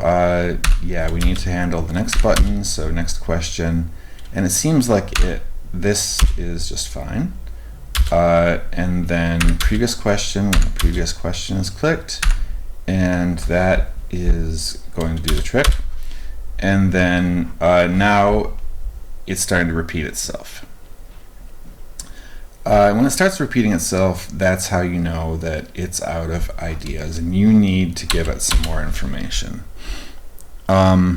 yeah, we need to handle the next button. So next question, and it seems like this is just fine. And then previous question, when the previous question is clicked, and that is going to do the trick. And then now it's starting to repeat itself. When it starts repeating itself, that's how you know that it's out of ideas and you need to give it some more information. YS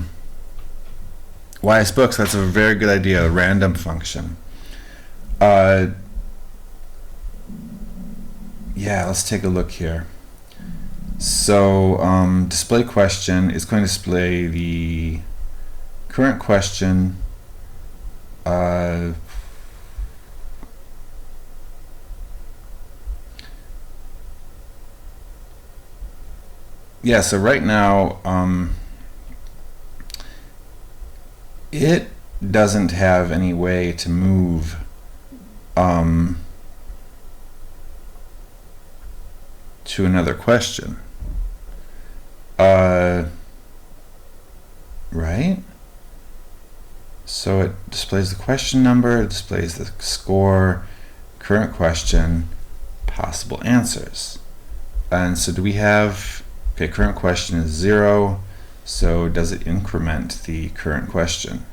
Books, that's a very good idea, a random function. Yeah, let's take a look here. So display question is going to display the current question, yeah, so right now it doesn't have any way to move to another question. Right? So it displays the question number, it displays the score, current question, possible answers. And so do we have, okay, current question is 0, so does it increment the current question?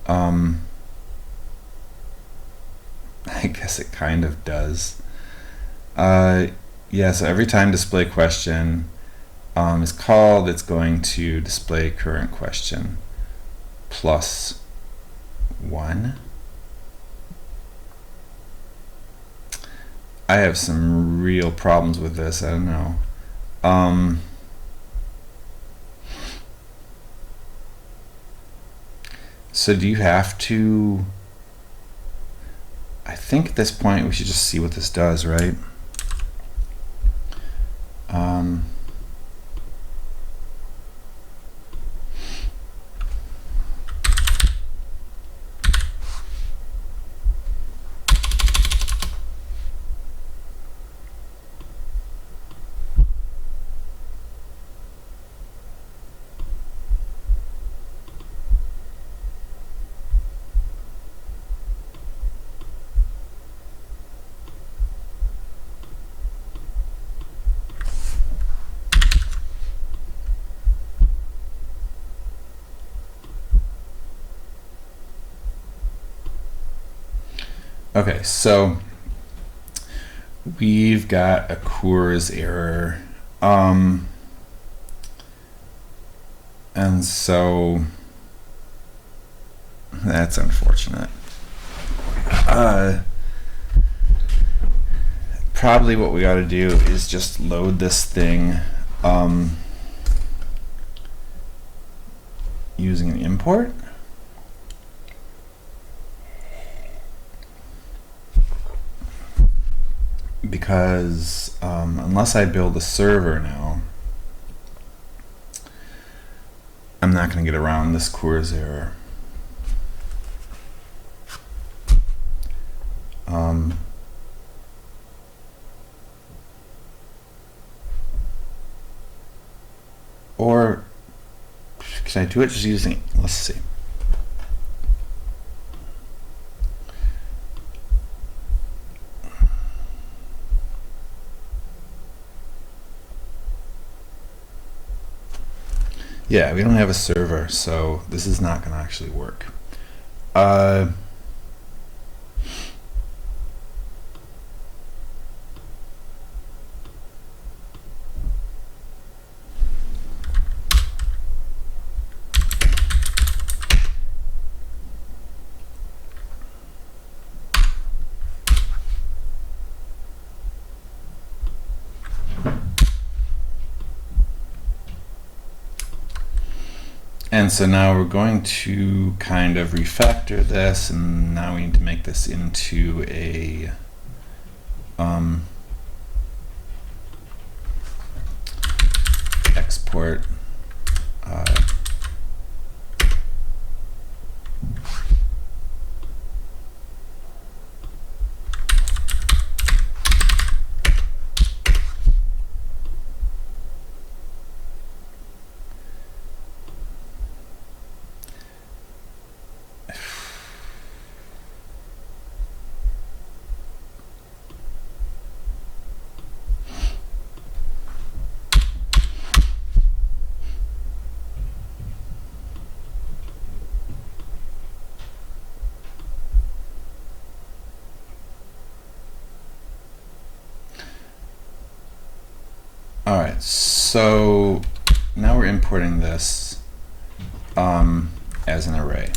I guess it kind of does. Yeah, so every time display question is called, it's going to display current question plus 1. I have some real problems with this, I don't know. So do you have to, I think at this point we should just see what this does, right? Okay, so we've got a Coors error, and so that's unfortunate. Probably what we ought to do is just load this thing using an import. because unless I build a server now, I'm not going to get around this CORS error. Or can I do it just using, let's see. Yeah, we don't have a server, so this is not going to actually work. And so now we're going to kind of refactor this, and now we need to make this into a export Alright, so now we're importing this as an array.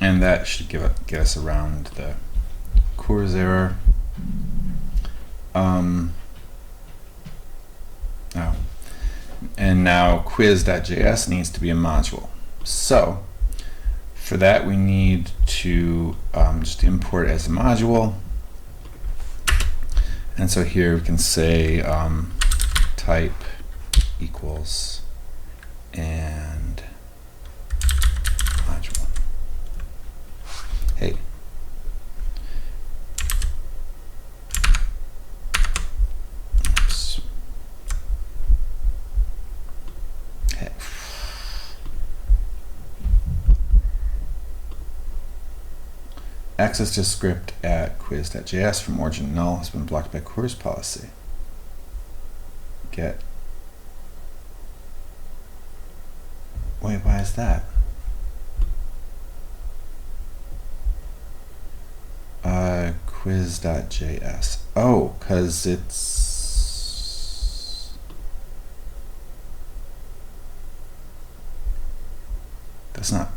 And that should get us around the CORS error. And now quiz.js needs to be a module. So for that we need to just import as a module. And so here we can say type equals and module. Hey. Oops. Hey. Access to script at quiz.js from origin null has been blocked by CORS policy. Get. Wait, why is that? Quiz.js. Oh, because that's not.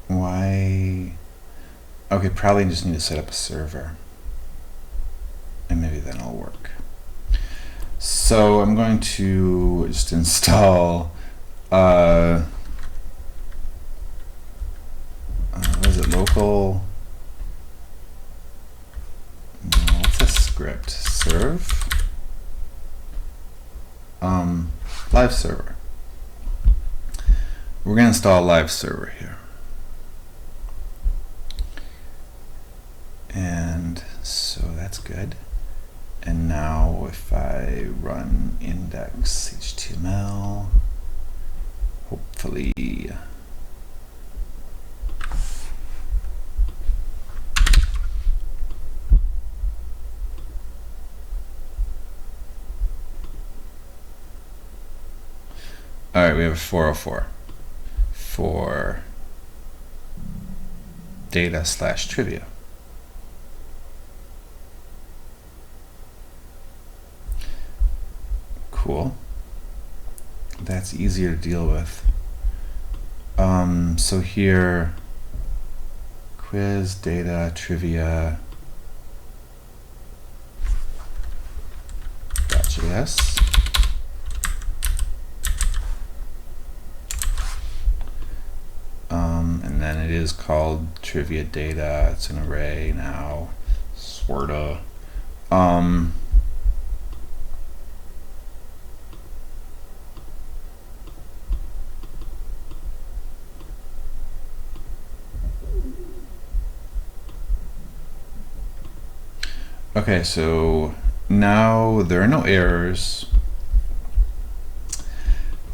Why? Okay, probably just need to set up a server, and maybe then it'll work. So I'm going to just install what is it, local, no, what's a script, serve, live server. We're going to install a live server here. And so that's good. And now if I run index HTML, hopefully all right, we have a 404. for data/trivia. Cool. That's easier to deal with. So here, quiz, data, trivia, .js. And then it is called trivia data. It's an array now, sorta. Okay, so now there are no errors.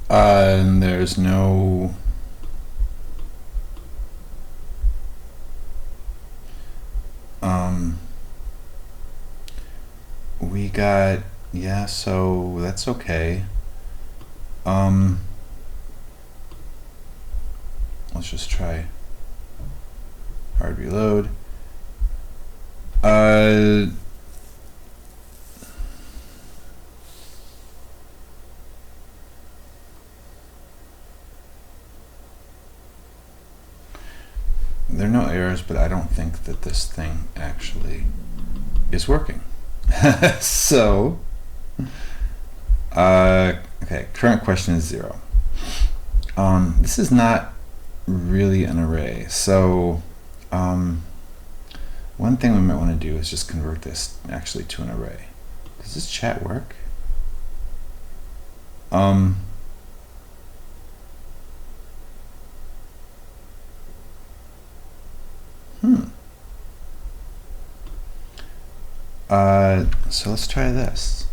And there's no we got, yeah, so that's okay. Let's just try hard reload. There are no errors, but I don't think that this thing actually is working. So, okay, current question is 0. This is not really an array. So, one thing we might want to do is just convert this actually to an array. Does this chat work? So let's try this.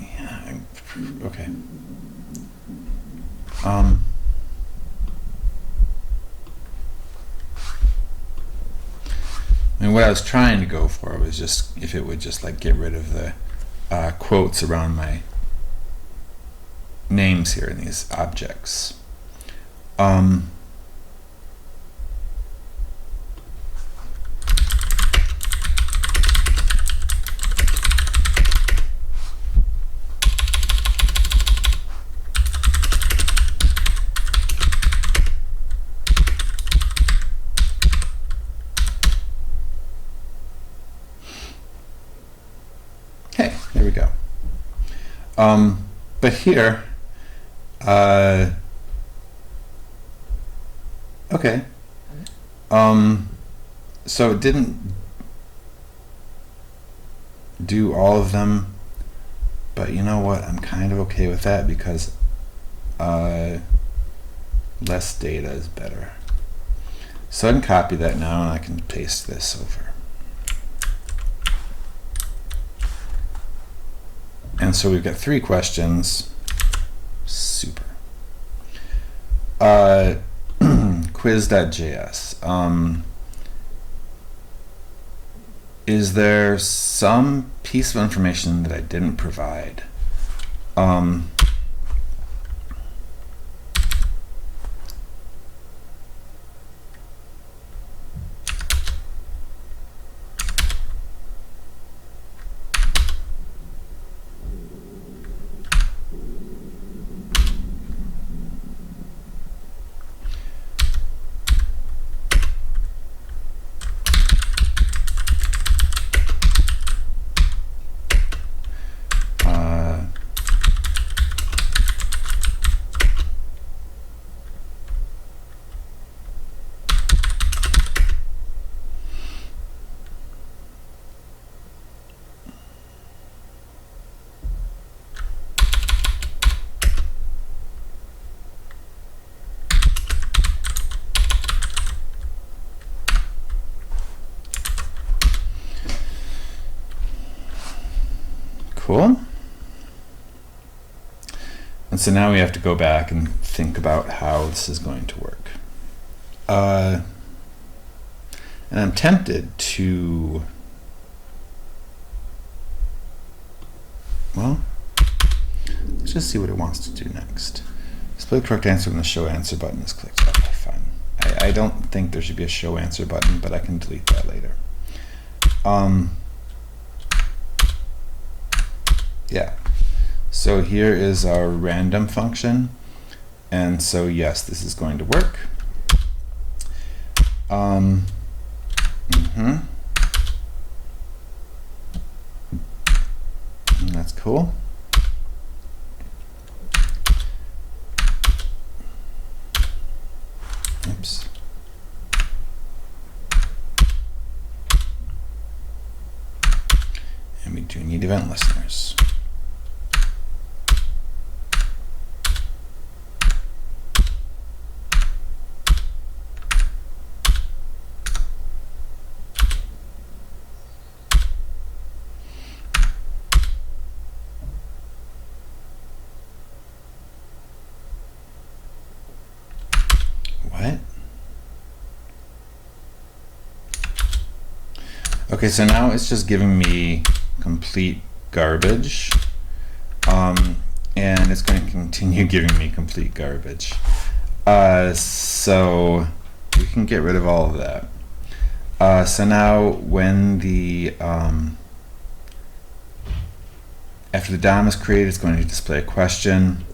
Yeah, okay. And what I was trying to go for was just if it would just like get rid of the quotes around my names here in these objects. Hey, there we go. But here, okay. So it didn't do all of them, but you know what? I'm kind of okay with that because less data is better. So I can copy that now and I can paste this over. And so we've got 3 questions. Super. Quiz.js. Is there some piece of information that I didn't provide? Cool. And so now we have to go back and think about how this is going to work. And I'm tempted to, well, let's just see what it wants to do next. Display the correct answer when the show answer button is clicked. Okay, fine. I don't think there should be a show answer button, but I can delete that later. Yeah. So here is our random function. And so yes, this is going to work. And that's cool. Oops. And we do need event listeners. What? Okay, so now it's just giving me complete garbage, and it's going to continue giving me complete garbage. So we can get rid of all of that. So now when the after the DOM is created, it's going to display a question.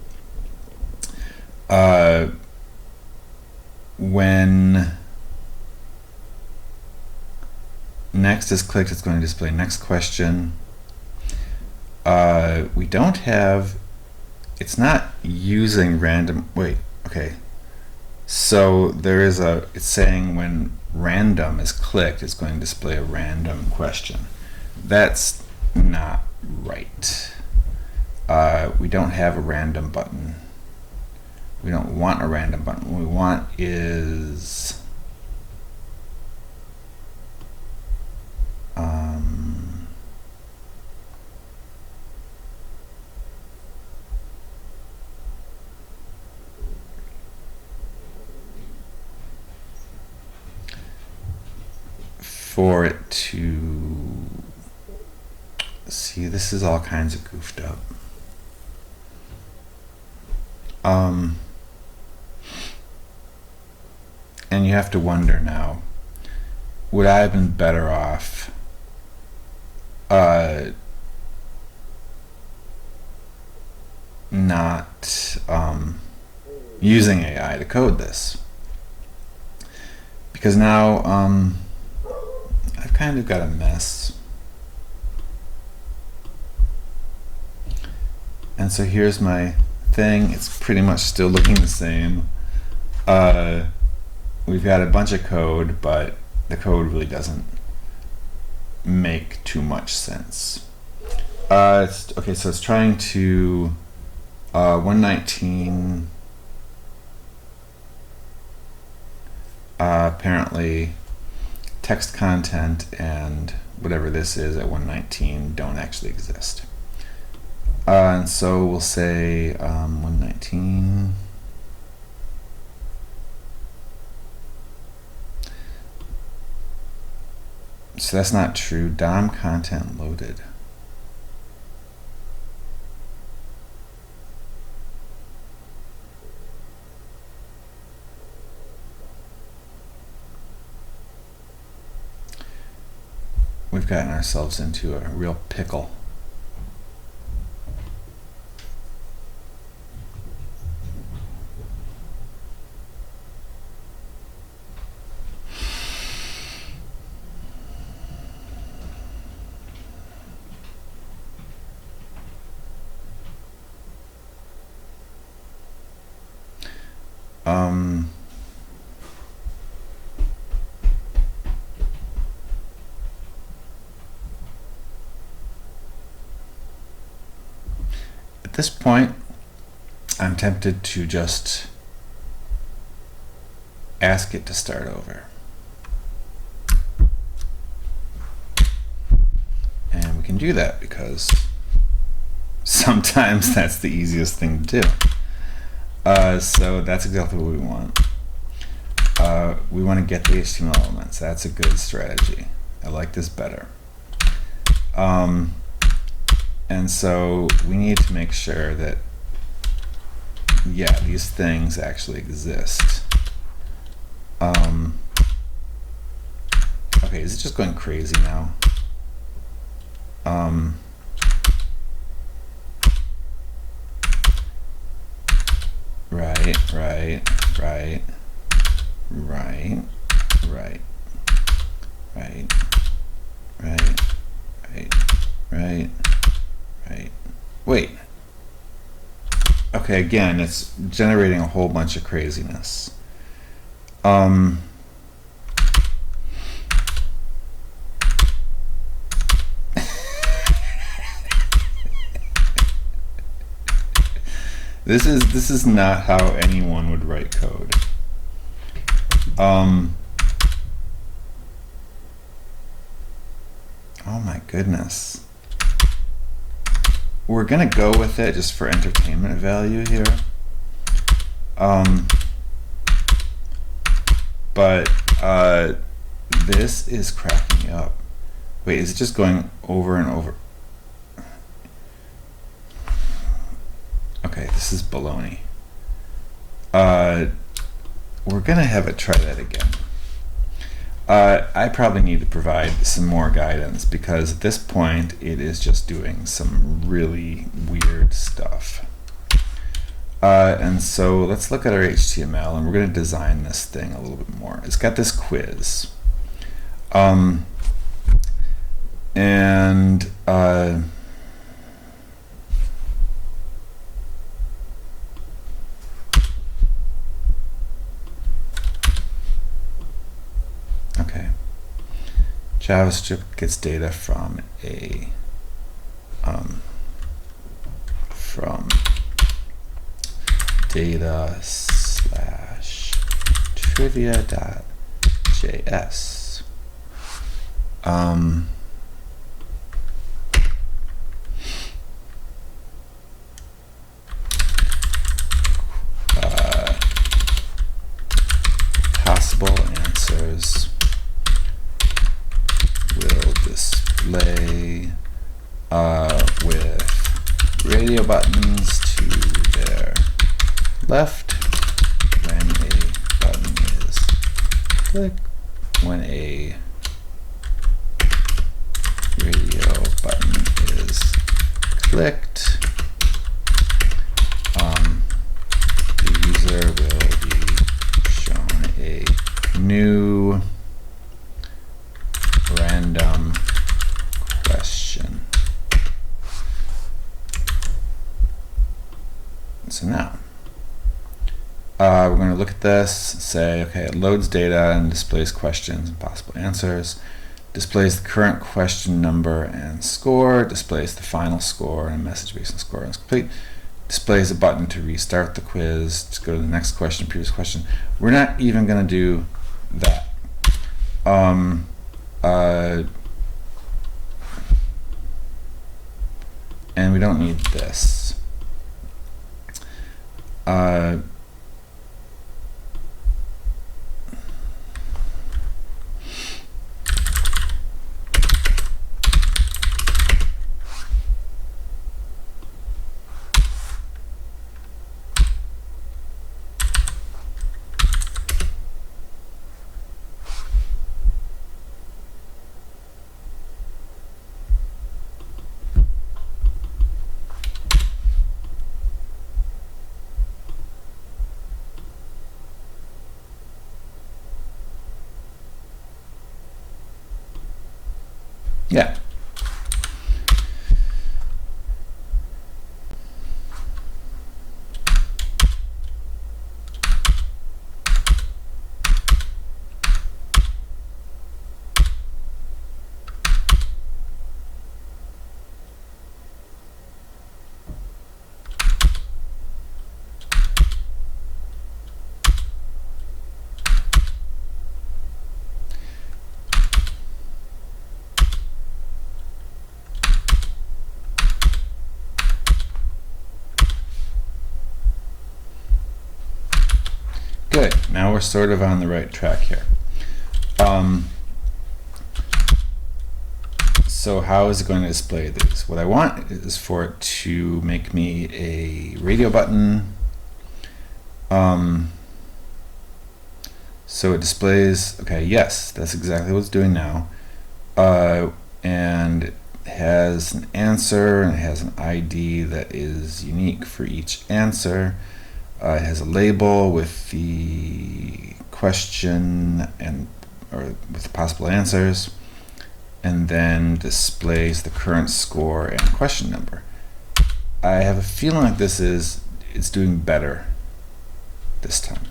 When next is clicked, it's going to display next question. We don't have, it's not using random, wait, okay. So there is a, it's saying when random is clicked, it's going to display a random question. That's not right. We don't have a random button. We don't want a random button. What we want is for it to see, this is all kinds of goofed up. And you have to wonder now, would I have been better off not using AI to code this? Because now I've kind of got a mess. And so here's my thing. It's pretty much still looking the same. We've got a bunch of code, but the code really doesn't make too much sense. Okay, so it's trying to 119 apparently text content and whatever this is at 119 don't actually exist. And so we'll say 119. So that's not true. DOM content loaded. We've gotten ourselves into a real pickle. At this point, I'm tempted to just ask it to start over. And we can do that because sometimes that's the easiest thing to do. So that's exactly what we want. We want to get the HTML elements. That's a good strategy. I like this better. And so we need to make sure that, yeah, these things actually exist. Okay, is it just going crazy now? Right. Wait. Okay, again, it's generating a whole bunch of craziness. This is not how anyone would write code. Oh my goodness. We're gonna go with it just for entertainment value here. But this is cracking me up. Wait, is it just going over and over? Okay, this is baloney. We're gonna have it try that again. I probably need to provide some more guidance because at this point it is just doing some really weird stuff. And so let's look at our HTML and we're going to design this thing a little bit more. It's got this quiz. Okay. JavaScript gets data from data/trivia.js. Possible answers will display with radio buttons to their left when a button is clicked. When a radio button is clicked, the user will be shown a new random question. So now we're going to look at this, say, okay, it loads data and displays questions and possible answers, displays the current question number and score, displays the final score and a message based on score is complete, displays a button to restart the quiz, to go to the next question, previous question. We're not even going to do that. And we don't need this. we're sort of on the right track here. So how is it going to display these? What I want is for it to make me a radio button. So it displays, okay, yes, that's exactly what it's doing now. And it has an answer, and it has an ID that is unique for each answer. It has a label with the question or with the possible answers, and then displays the current score and question number. I have a feeling like it's doing better this time.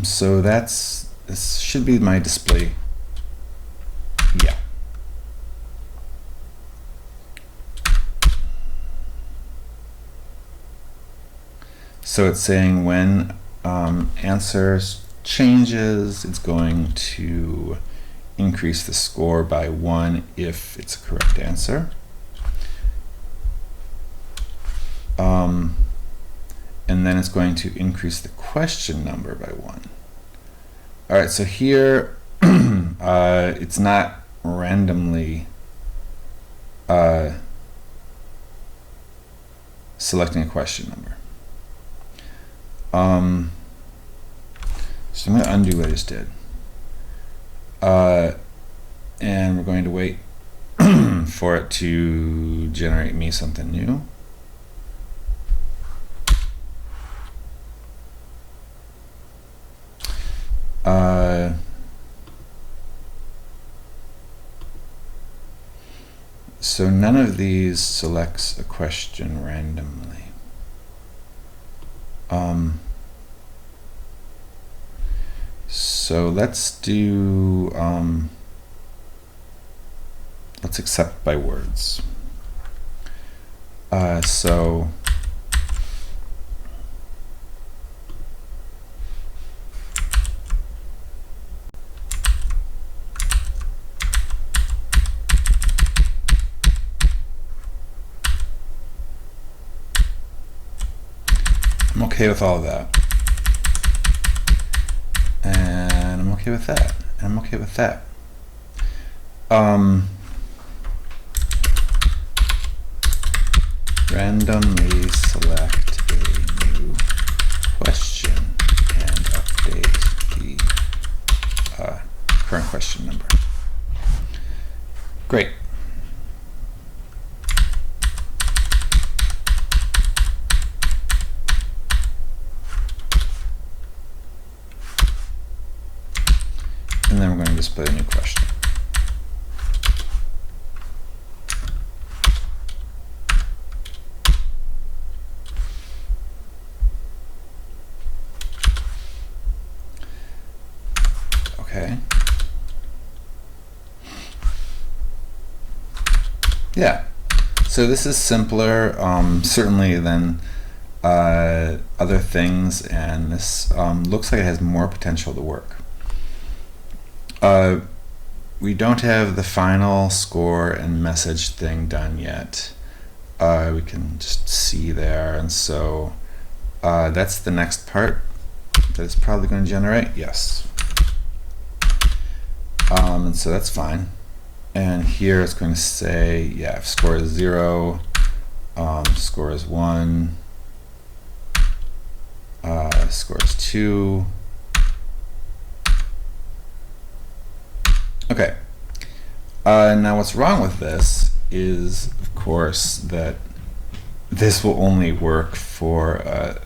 So this should be my display. Yeah. So it's saying when answers changes, it's going to increase the score by 1 if it's a correct answer. And then it's going to increase the question number by 1. All right, so here it's not randomly selecting a question number. So I'm going to undo what I just did. And we're going to wait for it to generate me something new. So none of these selects a question randomly. So let's do, let's accept by words. So I'm okay with all of that. And I'm okay with that. And I'm okay with that. Randomly select a new question and update the current question number. Great. And then we're going to display a new question. Okay. Yeah. So this is simpler, certainly than other things, and this looks like it has more potential to work. We don't have the final score and message thing done yet. We can just see there, and so that's the next part that it's probably going to generate. Yes. And so that's fine. And here it's going to say, yeah, if score is 0, score is 1, score is 2. Okay. Now what's wrong with this is, of course, that this will only work for a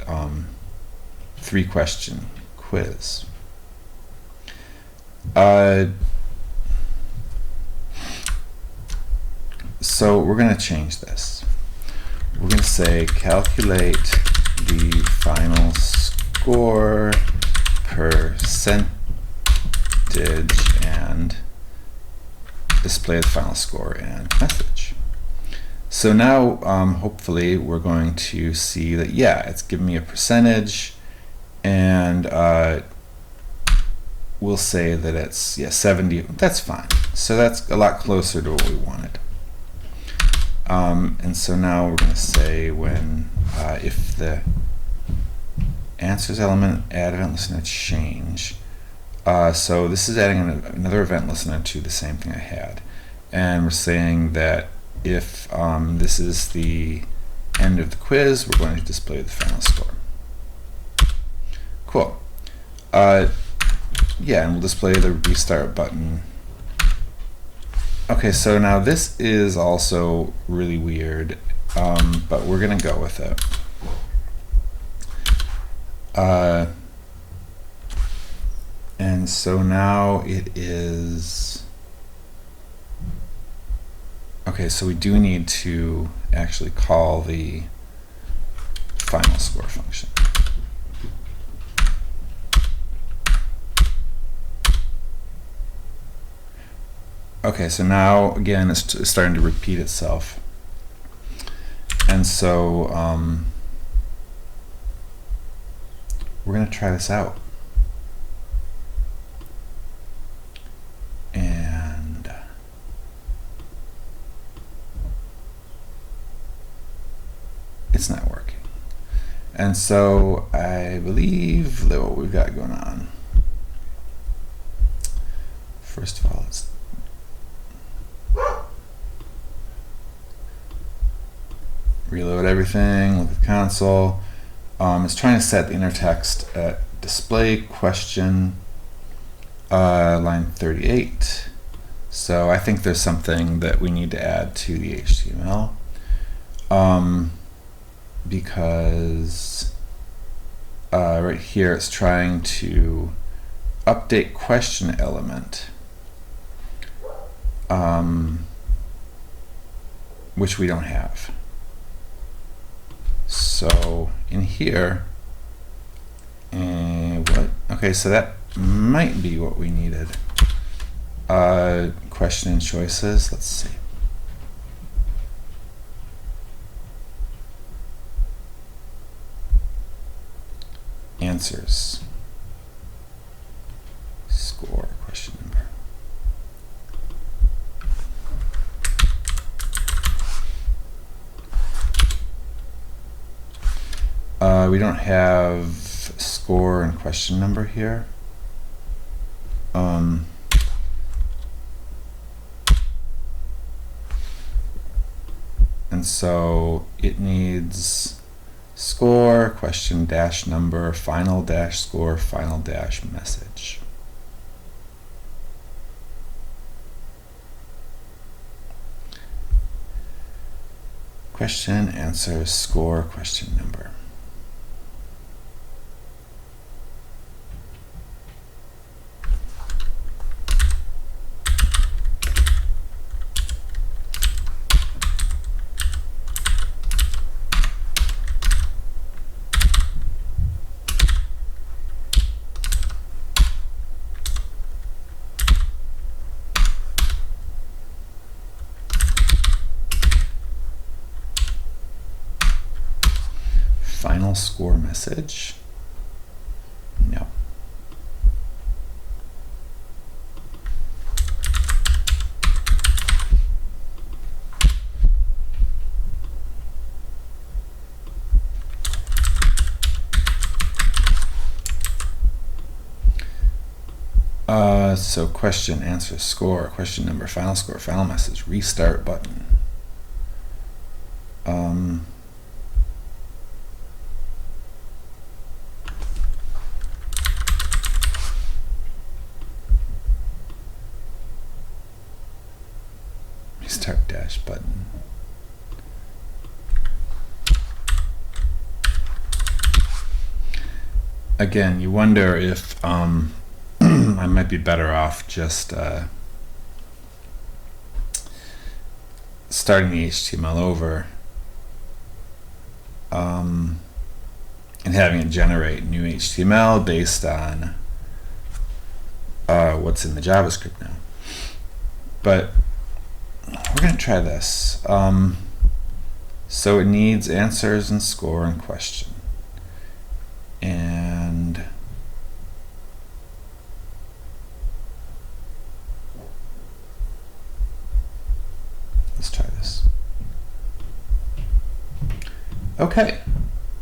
3-question quiz. So we're going to change this. We're going to say calculate the final score percentage and display the final score and message. So now hopefully we're going to see that, yeah, it's giving me a percentage, and we'll say that it's 70. That's fine. So that's a lot closer to what we wanted. And so now we're going to say when if the Answers element, add event listener, change. So this is adding another event listener to the same thing I had. And we're saying that if this is the end of the quiz, we're going to display the final score. Cool. Yeah, and we'll display the restart button. Okay, so now this is also really weird, but we're going to go with it. And so now it is, okay, so we do need to actually call the final score function. Okay, so now again it's starting to repeat itself. And so we're going to try this out. And it's not working. And so I believe that what we've got going on, first of all, let's reload everything, look at the console. It's trying to set the inner text at display question line 38. So I think there's something that we need to add to the HTML because right here it's trying to update question element, which we don't have. So in here, what? Okay, so that might be what we needed. Question and choices. Let's see. Answers. Score. Question number. We don't have score and question number here. And so it needs score, question dash number, final dash score, final dash message. Question, answer, score, question number. Final score message? No. So question, answer, score, question number, final score, final message, restart button. Restart dash button. Again, you wonder if I might be better off just starting the HTML over and having it generate new HTML based on what's in the JavaScript now. But we're going to try this. So it needs answers and score and question. And let's try this. Okay,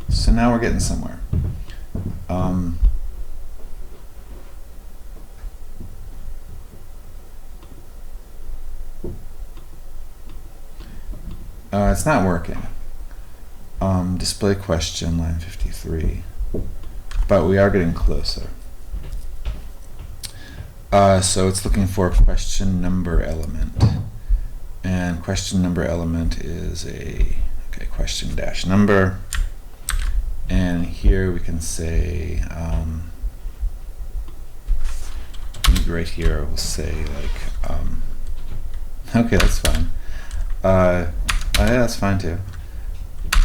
so now we're getting somewhere. It's not working. Display question, line 53. But we are getting closer. So it's looking for a question number element. And question number element is a question dash number. And here we can say, maybe right here we'll say like, okay, that's fine. Yeah, that's fine too.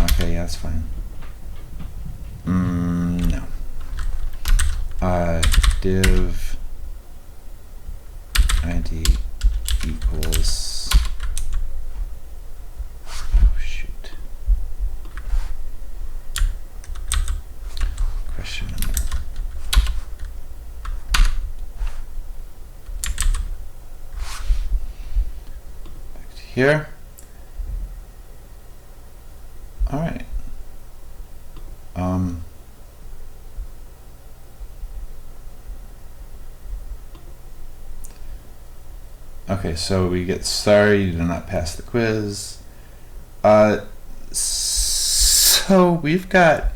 Okay, yeah, that's fine. No. Div ID equals, oh shoot, question number. Back to here. All right. Okay, so we get sorry you did not pass the quiz. So we've got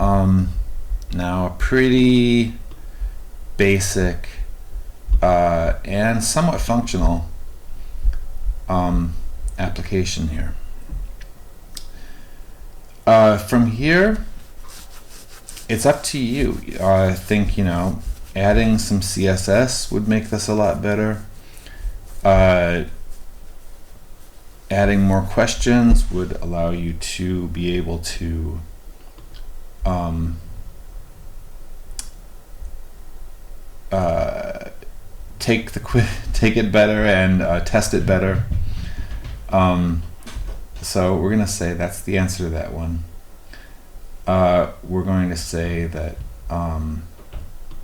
now a pretty basic and somewhat functional application here. From here, it's up to you. I think, adding some CSS would make this a lot better. Adding more questions would allow you to be able to take it better and test it better. So we're going to say that's the answer to that one. We're going to say that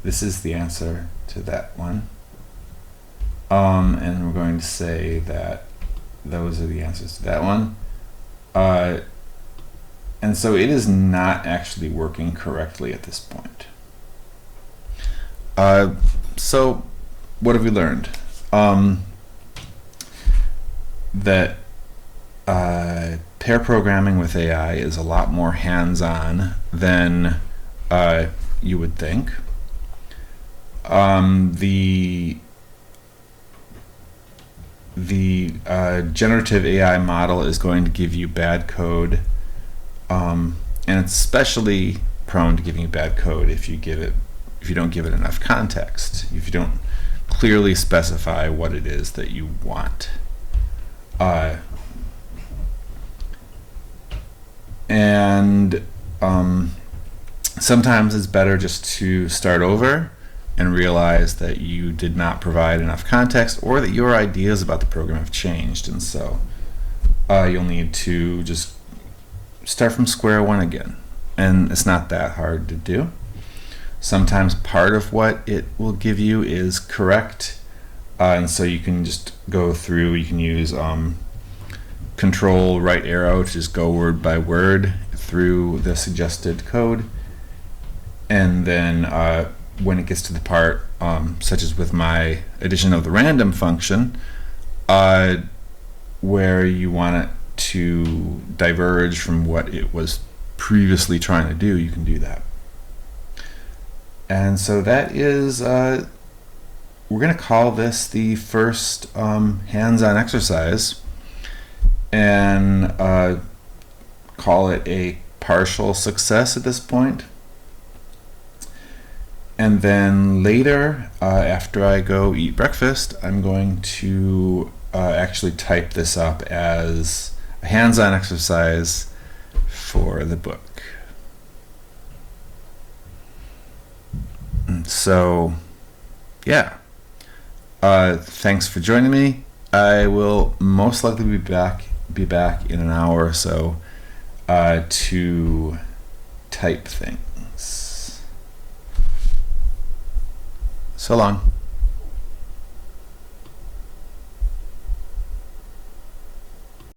this is the answer to that one. And we're going to say that those are the answers to that one. And so it is not actually working correctly at this point. So what have we learned? That pair programming with AI is a lot more hands-on than you would think. The generative AI model is going to give you bad code, and it's especially prone to giving you bad code if you don't give it enough context, if you don't clearly specify what it is that you want. And sometimes it's better just to start over and realize that you did not provide enough context, or that your ideas about the program have changed, and so you'll need to just start from square one again. And it's not that hard to do. Sometimes part of what it will give you is correct, and so you can just go through, you can use control right arrow to just go word by word through the suggested code, and then when it gets to the part such as with my addition of the random function, where you want it to diverge from what it was previously trying to do, you can do that. And so that is, we're going to call this the first hands-on exercise, and call it a partial success at this point. And then later, after I go eat breakfast, I'm going to actually type this up as a hands-on exercise for the book. And so, yeah. Thanks for joining me. I will most likely be back in an hour or so to type things. So long.